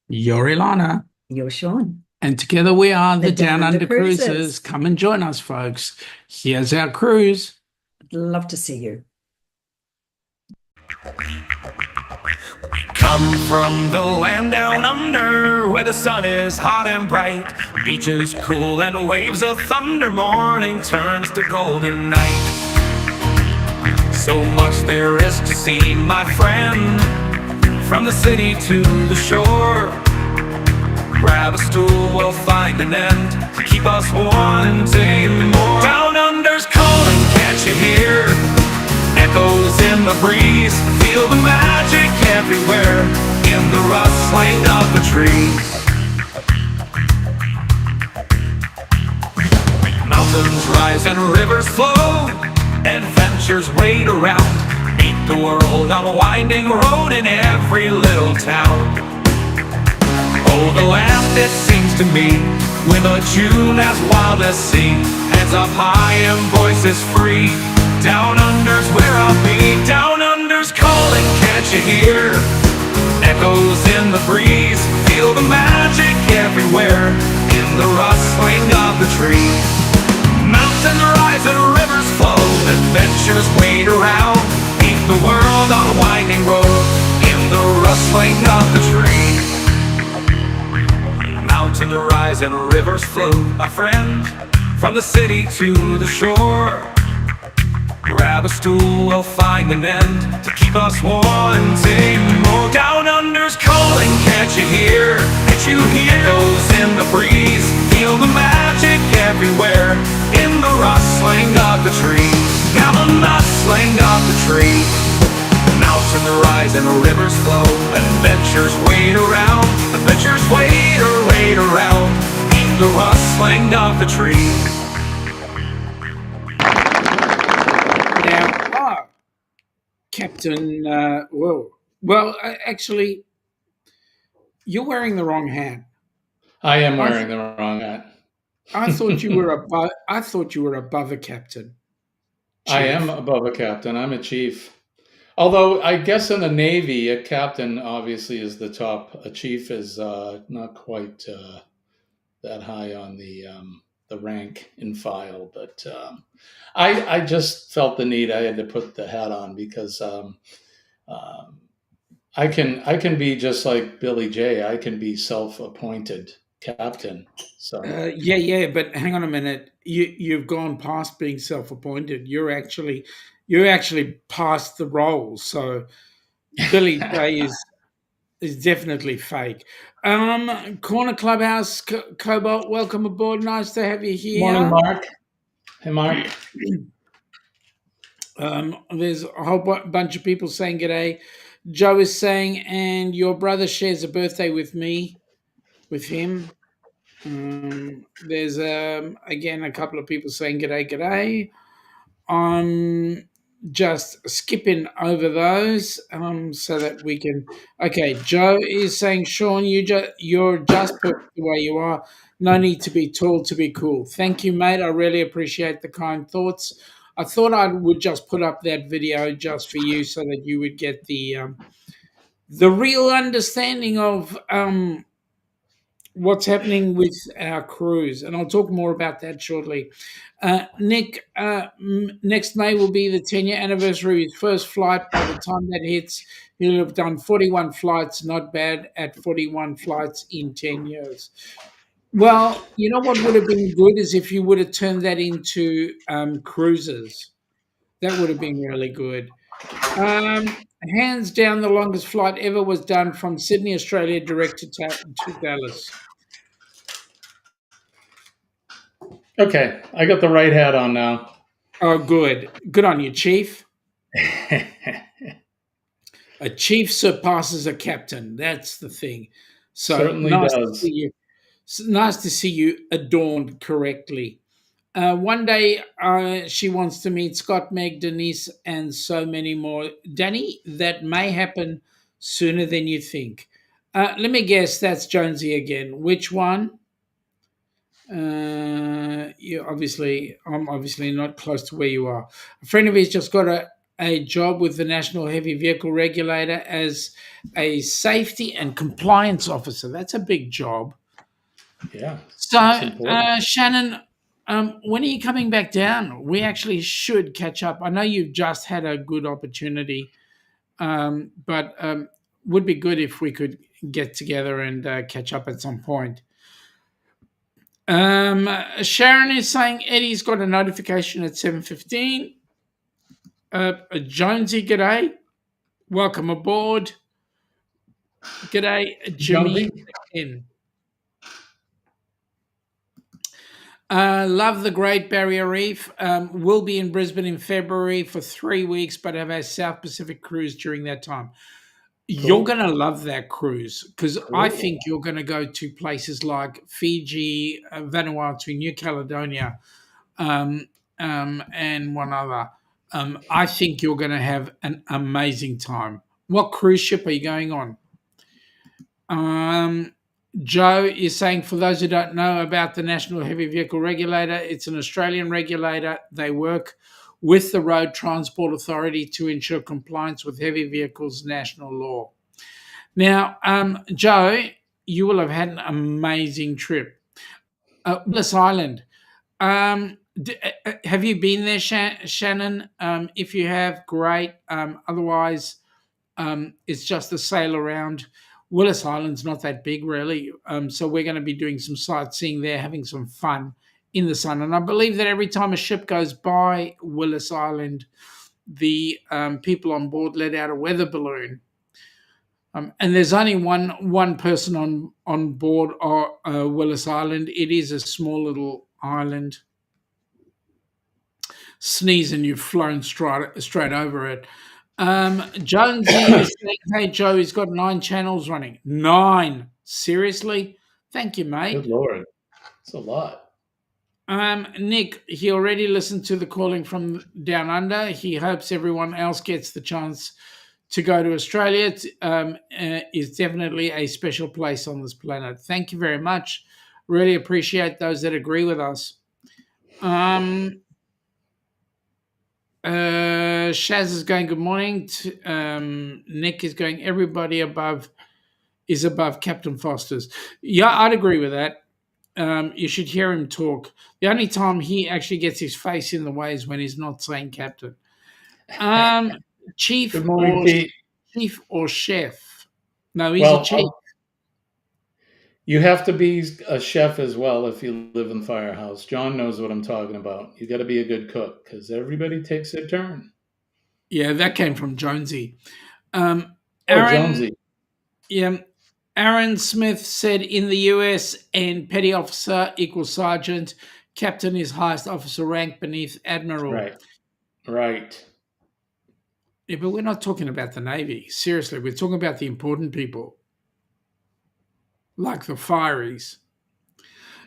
You're Ilana. You're Shaun. And together we are the Down Under Cruisers. Cruisers. Come and join us, folks. Here's our cruise. I'd love to see you. Come from the land down under, where the sun is hot and bright, beaches cool and waves of thunder. Morning turns to golden night. So much there is to see, my friend, from the city to the shore. Grab a stool, we'll find an end to keep us wanting more. Down under's calling, can't you hear? Echoes in the breeze, feel the magic everywhere, in the rustling of the trees. Mountains rise and rivers flow, adventures wait around. Meet the world on a winding road in every little town. Oh, the land, it seems to me, with a tune as wild as sea, hands up high and voices free. Down under's where I'll be. Down under's calling, can't you hear? Echoes in the breeze, feel the magic everywhere, in the rustling of the trees. Mountains rise and rivers flow, adventures wait around. Meet the world on a winding road, in the rustling of the trees. Mountains rise and rivers flow, my friend, from the city to the shore. Grab a stool, we'll find an end to keep us wanting more. Down under's calling, can't you hear? Can't you hear? Echoes in the breeze, feel the magic everywhere, in the rustling of the trees. Now the rustling of the trees. Mountains rise and rivers flow, adventures wait around. Adventures wait around, in the rustling of the trees. Captain, whoa. Well, actually, you're wearing the wrong hat. I am wearing the wrong hat. I thought you were above. I thought you were above a captain. Chief. I am above a captain. I'm a chief. Although I guess in the Navy, a captain obviously is the top. A chief is not quite that high on the rank and file, but I just felt the need. I had to put the hat on because um, I can be just like Billy J. I can be self-appointed captain. So Yeah, but hang on a minute. You've gone past being self-appointed. You're actually past the role. So Billy J is definitely fake. Corner Clubhouse, Cobalt, welcome aboard. Nice to have you morning, here. Mark. Hey, Mark. There's a whole bunch of people saying g'day. Joe is saying, and your brother shares a birthday with him. There's again a couple of people saying g'day. I'm just skipping over those so that we can. Okay, Joe is saying, Shaun, you're just perfect the way you are. No need to be tall to be cool. Thank you, mate. I really appreciate the kind thoughts. I thought I would just put up that video just for you so that you would get the real understanding of what's happening with our cruise, and I'll talk more about that shortly. Nick, next May will be the 10-year anniversary of his first flight. By the time that hits, he'll have done 41 flights. Not bad at 41 flights in 10 years. Well, you know what would have been good is if you would have turned that into cruises. That would have been really good. Hands down, the longest flight ever was done from Sydney, Australia, direct to Dallas. Okay, I got the right hat on now. Oh, good. Good on you, Chief. A chief surpasses a captain. That's the thing. So Certainly nice does. to see you. Nice to see you adorned correctly. One day, she wants to meet Scott, Meg, Denise, and so many more. Danny, that may happen sooner than you think. Let me guess. That's Jonesy again. Which one? I'm obviously not close to where you are. A friend of his just got a job with the National Heavy Vehicle Regulator as a safety and compliance officer. That's a big job. Yeah. So, Shannon, when are you coming back down? We actually should catch up. I know you've just had a good opportunity, but would be good if we could get together and catch up at some point. Sharon is saying Eddie's got a notification at 7:15. Jonesy, g'day. Welcome aboard. G'day, Jimmy. Love the Great Barrier Reef. We'll be in Brisbane in February for 3 weeks, but have a South Pacific cruise during that time. You're going to love that cruise because I think you're going to go to places like Fiji, Vanuatu, New Caledonia, and one other. I think you're going to have an amazing time. What cruise ship are you going on? Joe is saying, for those who don't know about the National Heavy Vehicle Regulator, it's an Australian regulator. They work with the Road Transport Authority to ensure compliance with heavy vehicles national law. Now, Joe, you will have had an amazing trip. Bliss Island. Have you been there, Shannon? If you have, great. Otherwise, it's just a sail around. Willis Island's not that big, really. So we're going to be doing some sightseeing there, having some fun in the sun. And I believe that every time a ship goes by Willis Island, the people on board let out a weather balloon. And there's only one person on board Willis Island. It is a small little island. Sneeze and you've flown straight over it. Jonesy is saying, hey, Joe, he's got 9 channels running. 9. Seriously? Thank you, mate. Good Lord. That's a lot. Nick, he already listened to the calling from Down Under. He hopes everyone else gets the chance to go to Australia. Is definitely a special place on this planet. Thank you very much. Really appreciate those that agree with us. Shaz is going, good morning. Nick is going, everybody is above Captain Foster's. Yeah, I'd agree with that. You should hear him talk. The only time he actually gets his face in the way is when he's not saying captain. Chief Good morning, Pete. chief or chef? No, he's a Well, chief. you have to be a chef as well if you live in the firehouse. John knows what I'm talking about. You got to be a good cook because everybody takes their turn. Yeah, that came from Jonesy. Oh, Aaron, Jonesy. yeah, Aaron Smith said in the US, and petty officer equals sergeant, captain is highest officer rank beneath admiral. Right. Yeah, but we're not talking about the Navy. Seriously, we're talking about the important people, like the fireys.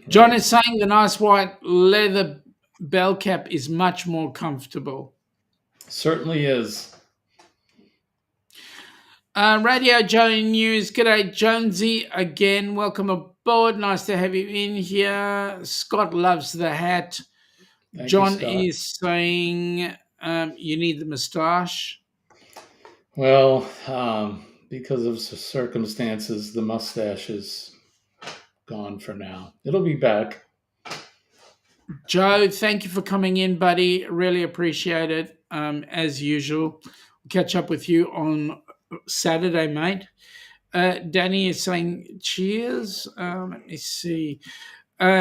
John is saying the nice white leather bell cap is much more comfortable. Certainly is. Radio Joe News. G'day, Jonesy. Again, welcome aboard. Nice to have you in here. Scott loves the hat. Thank John you, Scott. is saying you need the moustache. Well, because of circumstances, the mustache is gone for now. It'll be back. Joe, thank you for coming in, buddy. Really appreciate it. As usual, we'll catch up with you on Saturday, mate. Danny is saying cheers. Let me see.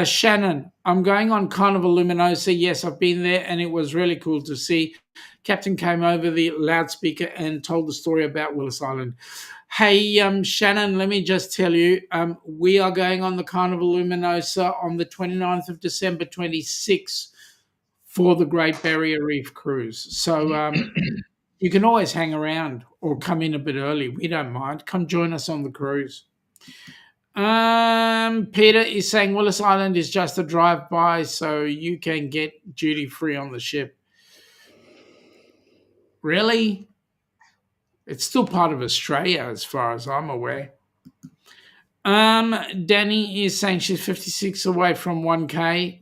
Shannon, I'm going on Carnival Luminosa. Yes, I've been there, and it was really cool to see. Captain came over the loudspeaker and told the story about Willis Island. Hey, Shannon, let me just tell you, we are going on the Carnival Luminosa on the 29th of December 26 for the Great Barrier Reef Cruise. So you can always hang around or come in a bit early. We don't mind. Come join us on the cruise. Peter is saying Willis Island is just a drive-by, so you can get duty-free on the ship. Really? It's still part of Australia as far as I'm aware. Danny is saying she's 56 away from 1K.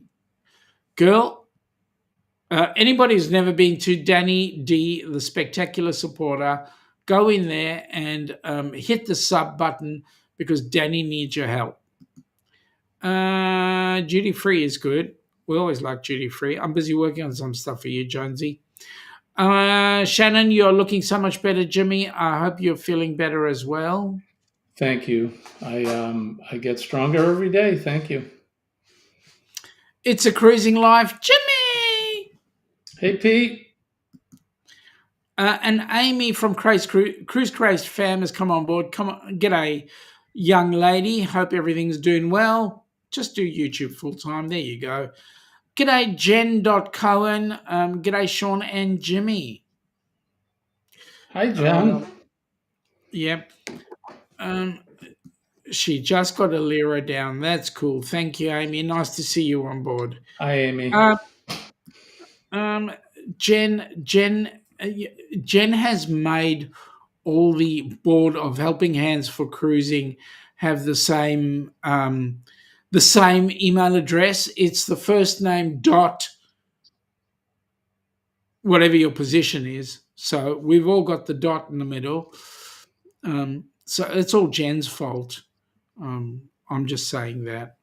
Girl, anybody who's never been to Danny D, the Spectacular Supporter, go in there and hit the sub button because Danny needs your help. Duty free is good. We always like duty free. I'm busy working on some stuff for you, Jonesy. Shannon, you're looking so much better, Jimmy. I hope you're feeling better as well. Thank you. I get stronger every day. Thank you. It's a cruising life, Jimmy. Hey, Pete. And Amy from Cruise Craze fam has come on board. Come on, g'day, young lady. Hope everything's doing well. Just do YouTube full time. There you go. G'day, Jen.Cohen. G'day, Shaun and Jimmy. Hi, Jen. Yep. She just got a lira down. That's cool. Thank you, Amy. Nice to see you on board. Hi, Amy. Jen has made all the board of Helping Hands for Cruising have the same email address. It's the first name dot whatever your position is. So we've all got the dot in the middle. So it's all Jen's fault. I'm just saying that.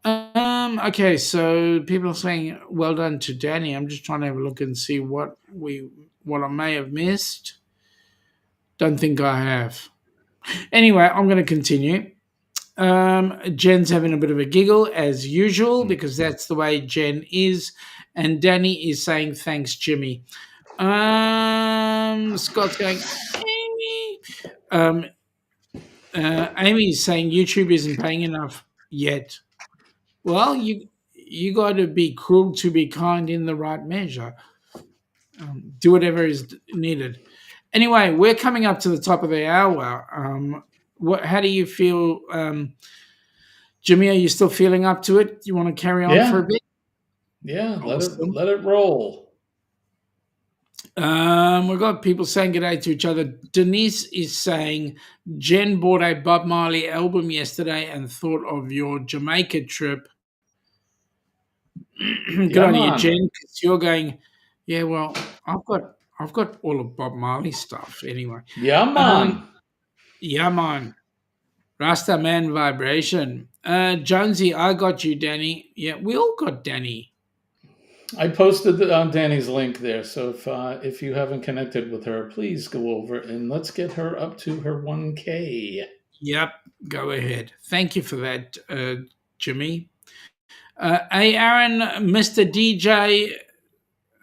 Okay, so people are saying well done to Danny. I'm just trying to have a look and see what I may have missed. Don't think I have. Anyway, I'm going to continue. Jen's having a bit of a giggle as usual because that's the way Jen is. And Danny is saying thanks, Jimmy. Scott's going, Amy. Amy is saying YouTube isn't paying enough yet. Well, you got to be cruel to be kind in the right measure. Do whatever is needed. Anyway, we're coming up to the top of the hour. How do you feel, Jimmy? Are you still feeling up to it? You want to carry on for a bit? Yeah, Awesome. let it roll. We've got people saying good day to each other. Denise is saying Jen bought a Bob Marley album yesterday and thought of your Jamaica trip. Good on you, Jen, because you're going, yeah, well, I've got all of Bob Marley stuff anyway. Yeah, man. Yeah, man. Rasta Man Vibration. Jonesy, I got you, Danny. Yeah, we all got Danny. I posted Danny's link there, so if you haven't connected with her, please go over and let's get her up to her 1K. Yep, go ahead. Thank you for that, Jimmy. Hey, Aaron, Mr. DJ,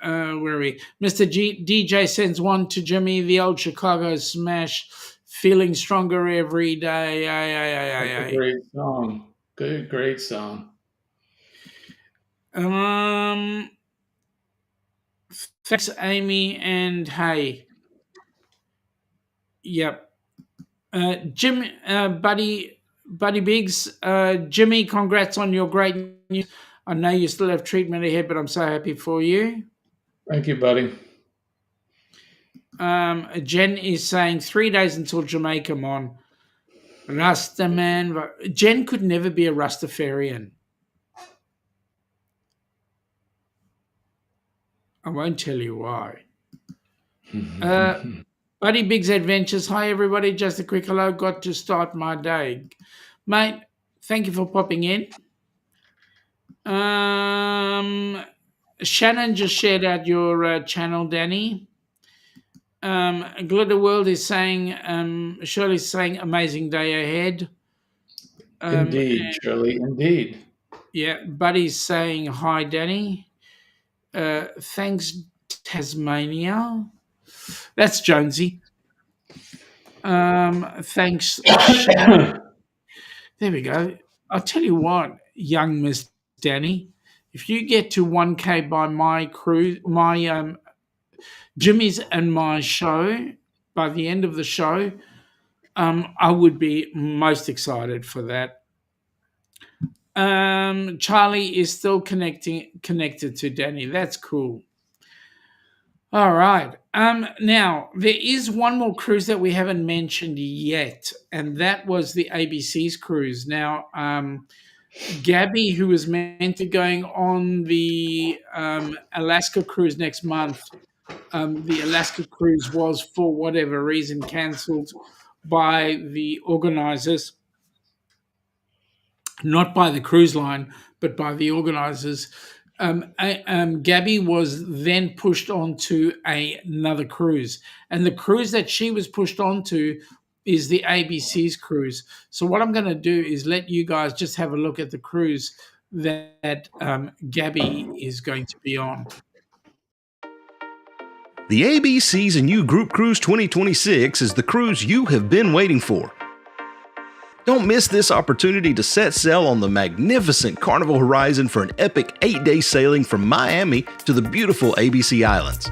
where are we? DJ sends one to Jimmy, the old Chicago smash, feeling stronger every day. That's a great song. Great song. Thanks, Amy, and hey. Yep. Jim, Buddy Biggs, Jimmy, congrats on your great news. I know you still have treatment ahead, but I'm so happy for you. Thank you, buddy. Jen is saying 3 days until Jamaica, Mon. Rasta man. Jen could never be a Rastafarian. I won't tell you why. Buddy Biggs Adventures. Hi, everybody. Just a quick hello. Got to start my day. Mate, thank you for popping in. Shannon just shared out your channel, Danny. Glitter World is saying, Shirley's saying, amazing day ahead. Indeed, Shirley, indeed. Yeah, Buddy's saying, hi, Danny. Thanks, Tasmania. That's Jonesy. Thanks, Shannon. There we go. I'll tell you what, young Miss Danny, if you get to 1K by my crew, my Jimmy's and my show, by the end of the show, I would be most excited for that. Charlie is still connected to Danny. That's cool. All right. Now there is one more cruise that we haven't mentioned yet, and that was the ABC's cruise. Now, Gabby, who was meant to be going on the Alaska cruise next month, the Alaska cruise was for whatever reason cancelled by the organizers, not by the cruise line, but by the organizers. Gabby was then pushed onto another cruise, and the cruise that she was pushed onto is the ABC's cruise. So what I'm going to do is let you guys just have a look at the cruise that Gabby is going to be on. The ABCs and You Group Cruise 2026 is the cruise you have been waiting for. Don't miss this opportunity to set sail on the magnificent Carnival Horizon for an epic 8-day sailing from Miami to the beautiful ABC Islands.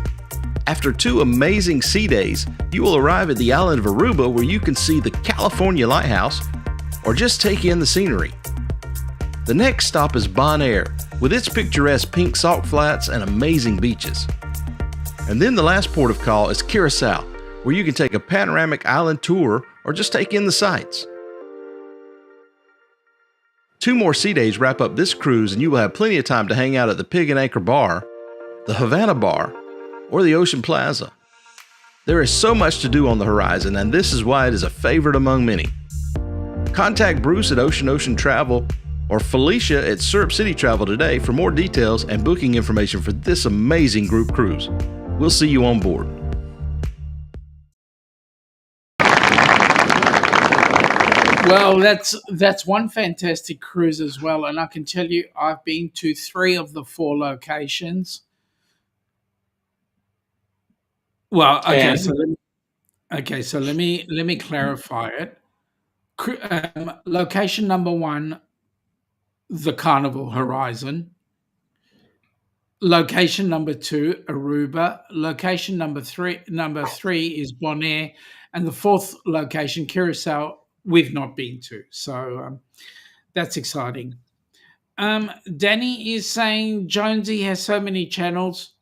After 2 amazing sea days, you will arrive at the island of Aruba where you can see the California Lighthouse or just take in the scenery. The next stop is Bonaire with its picturesque pink salt flats and amazing beaches. And then the last port of call is Curacao, where you can take a panoramic island tour or just take in the sights. 2 more sea days wrap up this cruise and you will have plenty of time to hang out at the Pig and Anchor Bar, the Havana Bar, or the Ocean Plaza. There is so much to do on the horizon, and this is why it is a favorite among many. Contact Bruce at Ocean Travel or Felicia at Syrup City Travel today for more details and booking information for this amazing group cruise. We'll see you on board. Well, that's one fantastic cruise as well, and I can tell you I've been to 3 of the 4 locations. Well, okay, so let me clarify it. Location number 1, the Carnival Horizon. Location number 2, Aruba. Location number 3 is Bonaire, and the 4th location, Curacao, we've not been to. So that's exciting. Danny is saying Jonesy has so many channels,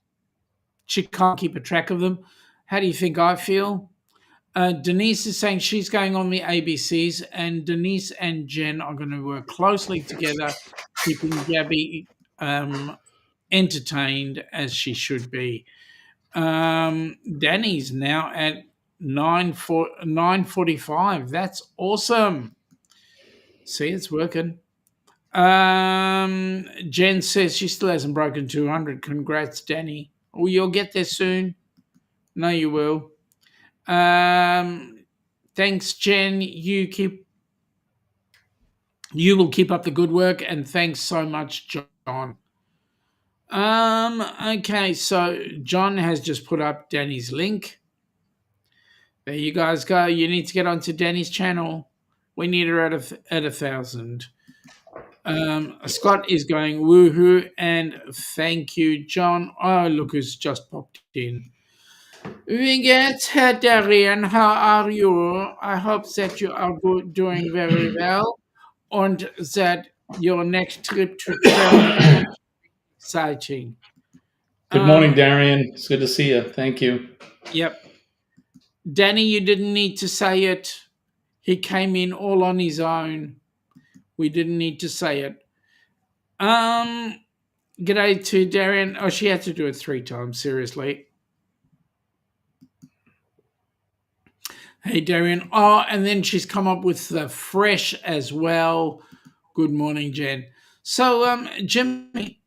she can't keep a track of them. How do you think I feel? Denise is saying she's going on the ABCs, and Denise and Jen are going to work closely together, keeping Gabby entertained as she should be. Danny's now at 9:45. That's awesome. See, it's working. Jen says she still hasn't broken 200. Congrats, Danny. Oh, you'll get there soon. No, you will. Thanks, Jen. You will keep up the good work, and thanks so much, John. Okay, so John has just put up Danny's link. There you guys go. You need to get onto Danny's channel. We need her at 1,000. Scott is going woohoo, and thank you, John. Oh, look who's just popped in. Herr Darian, how are you? I hope that you are doing very well, and that your next trip to California is exciting. Good morning, Darian. It's good to see you. Thank you. Yep. Danny, you didn't need to say it. He came in all on his own. We didn't need to say it. G'day to Darian. Oh, she had to do it 3 times, seriously. Hey, Darian. Oh, and then she's come up with the fresh as well. Good morning, Jen. So, Jimmy.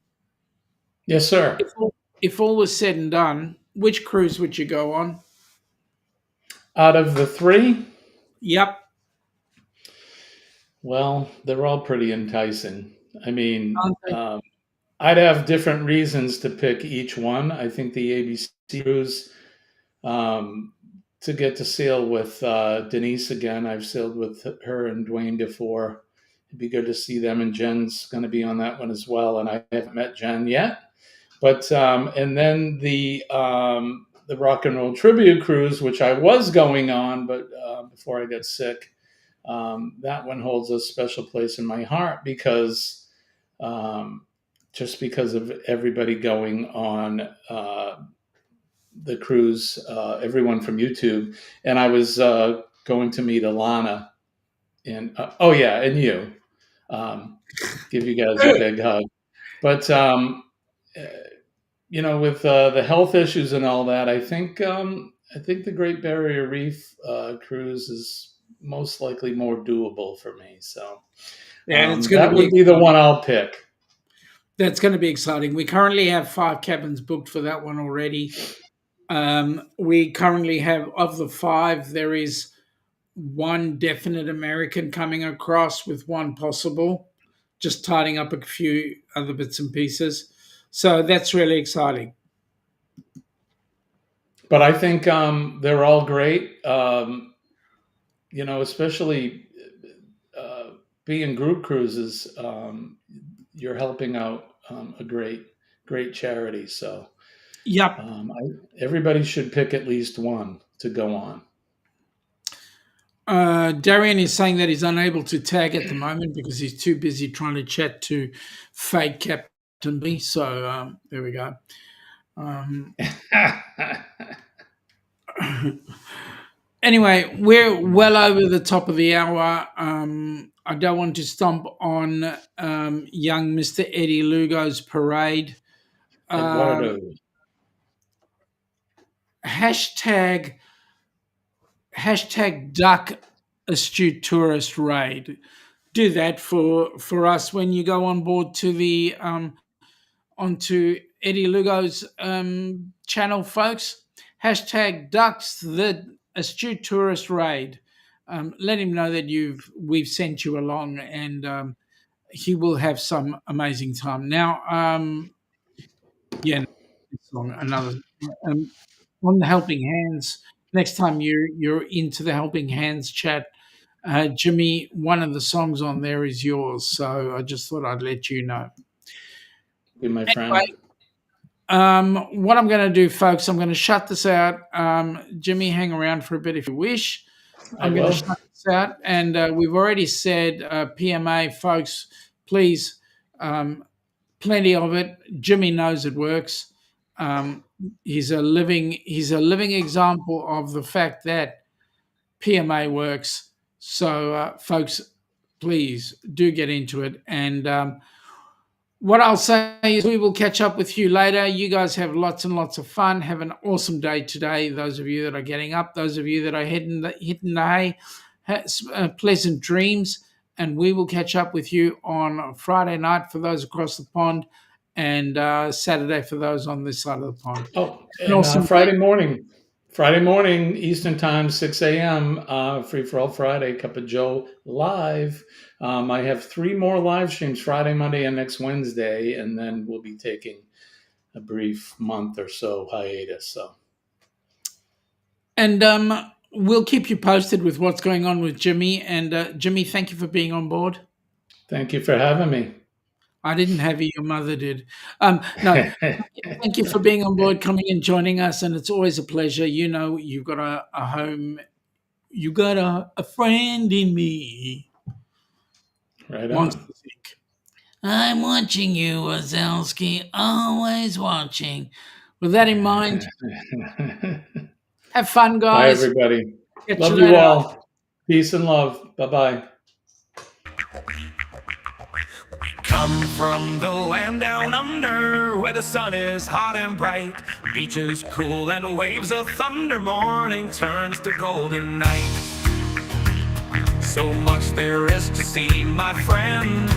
Yes, sir. If all was said and done, which cruise would you go on? Out of the 3? Yep. Well, they're all pretty enticing. I mean, I'd have different reasons to pick each one. I think the ABC cruise, to get to sail with Denise again. I've sailed with her and Dwayne before. It'd be good to see them, and Jen's going to be on that one as well. And I haven't met Jen yet. But and then the Rock and Roll Tribute Cruise, which I was going on, but before I got sick, that one holds a special place in my heart because just because of everybody going on the cruise, everyone from YouTube, and I was going to meet Alana, and and you, give you guys a big hug. But with the health issues and all that, I think the Great Barrier Reef cruise is most likely more doable for me. So that would be the one I'll pick. That's going to be exciting. We currently have 5 cabins booked for that one already. We currently have, of the 5, there is 1 definite American coming across with 1 possible, just tidying up a few other bits and pieces. So that's really exciting. But I think they're all great. Especially being group cruises, you're helping out a great charity. So, yep, everybody should pick at least 1 to go on. Darian is saying that he's unable to tag at the moment because he's too busy trying to chat to fake Captain B. So there we go. Anyway, we're well over the top of the hour. I don't want to stomp on young Mr. Eddie Lugo's parade. Hashtag duck astute tourist raid. Do that for us when you go on board to the onto Eddie Lugo's channel, folks. Hashtag ducks the astute tourist raid. Let him know that we've sent you along, and he will have some amazing time. Now, another on the Helping Hands. Next time you're into the Helping Hands chat, Jimmy, one of the songs on there is yours. So I just thought I'd let you know. Be my friend. Anyway, what I'm going to do, folks, I'm going to shut this out. Jimmy, hang around for a bit if you wish. I'm going to shut this out. And we've already said, PMA, folks, please, plenty of it. Jimmy knows it works. He's a living example of the fact that PMA works. So, folks, please do get into it. And what I'll say is we will catch up with you later. You guys have lots and lots of fun. Have an awesome day today. Those of you that are getting up, those of you that are hitting the hay, pleasant dreams. and we will catch up with you on Friday night for those across the pond, and Saturday for those on this side of the pond. Oh, An and awesome Friday morning, Eastern Time, 6 a.m., Free for All Friday, Cup of Joe live. I have 3 more live streams, Friday, Monday, and next Wednesday, and then we'll be taking a brief month or so hiatus. So, And we'll keep you posted with what's going on with Jimmy. And Jimmy, thank you for being on board. thank you for having me. I didn't have you, your mother did. No, thank you for being on board, coming and joining us, and it's always a pleasure. You know, you've got a home, you got a friend in me. Right Monster on. Inc. I'm watching you, Wazowski, always watching. With that in mind, have fun, Bye, guys. everybody. Catch Love you you later. all. Peace and love. Bye-bye. Come from the land down under, where the sun is hot and bright, beaches cool and waves of thunder. Morning turns to golden night. So much there is to see, my friend,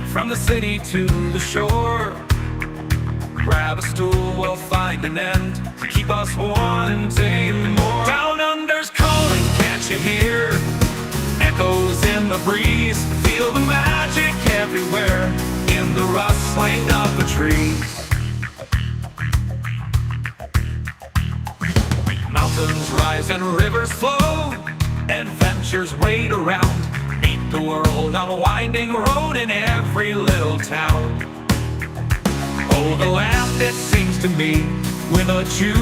from the city to the shore. Grab a stool, we'll find an end to keep us wanting more. Down under's calling, can't you hear? Echoes in the breeze, feel the magic everywhere, in the rustling of the trees. Mountains rise and rivers flow, adventures wait around. Meet the world on a winding road in every little town. Oh, the land, it seems to me, with a choose.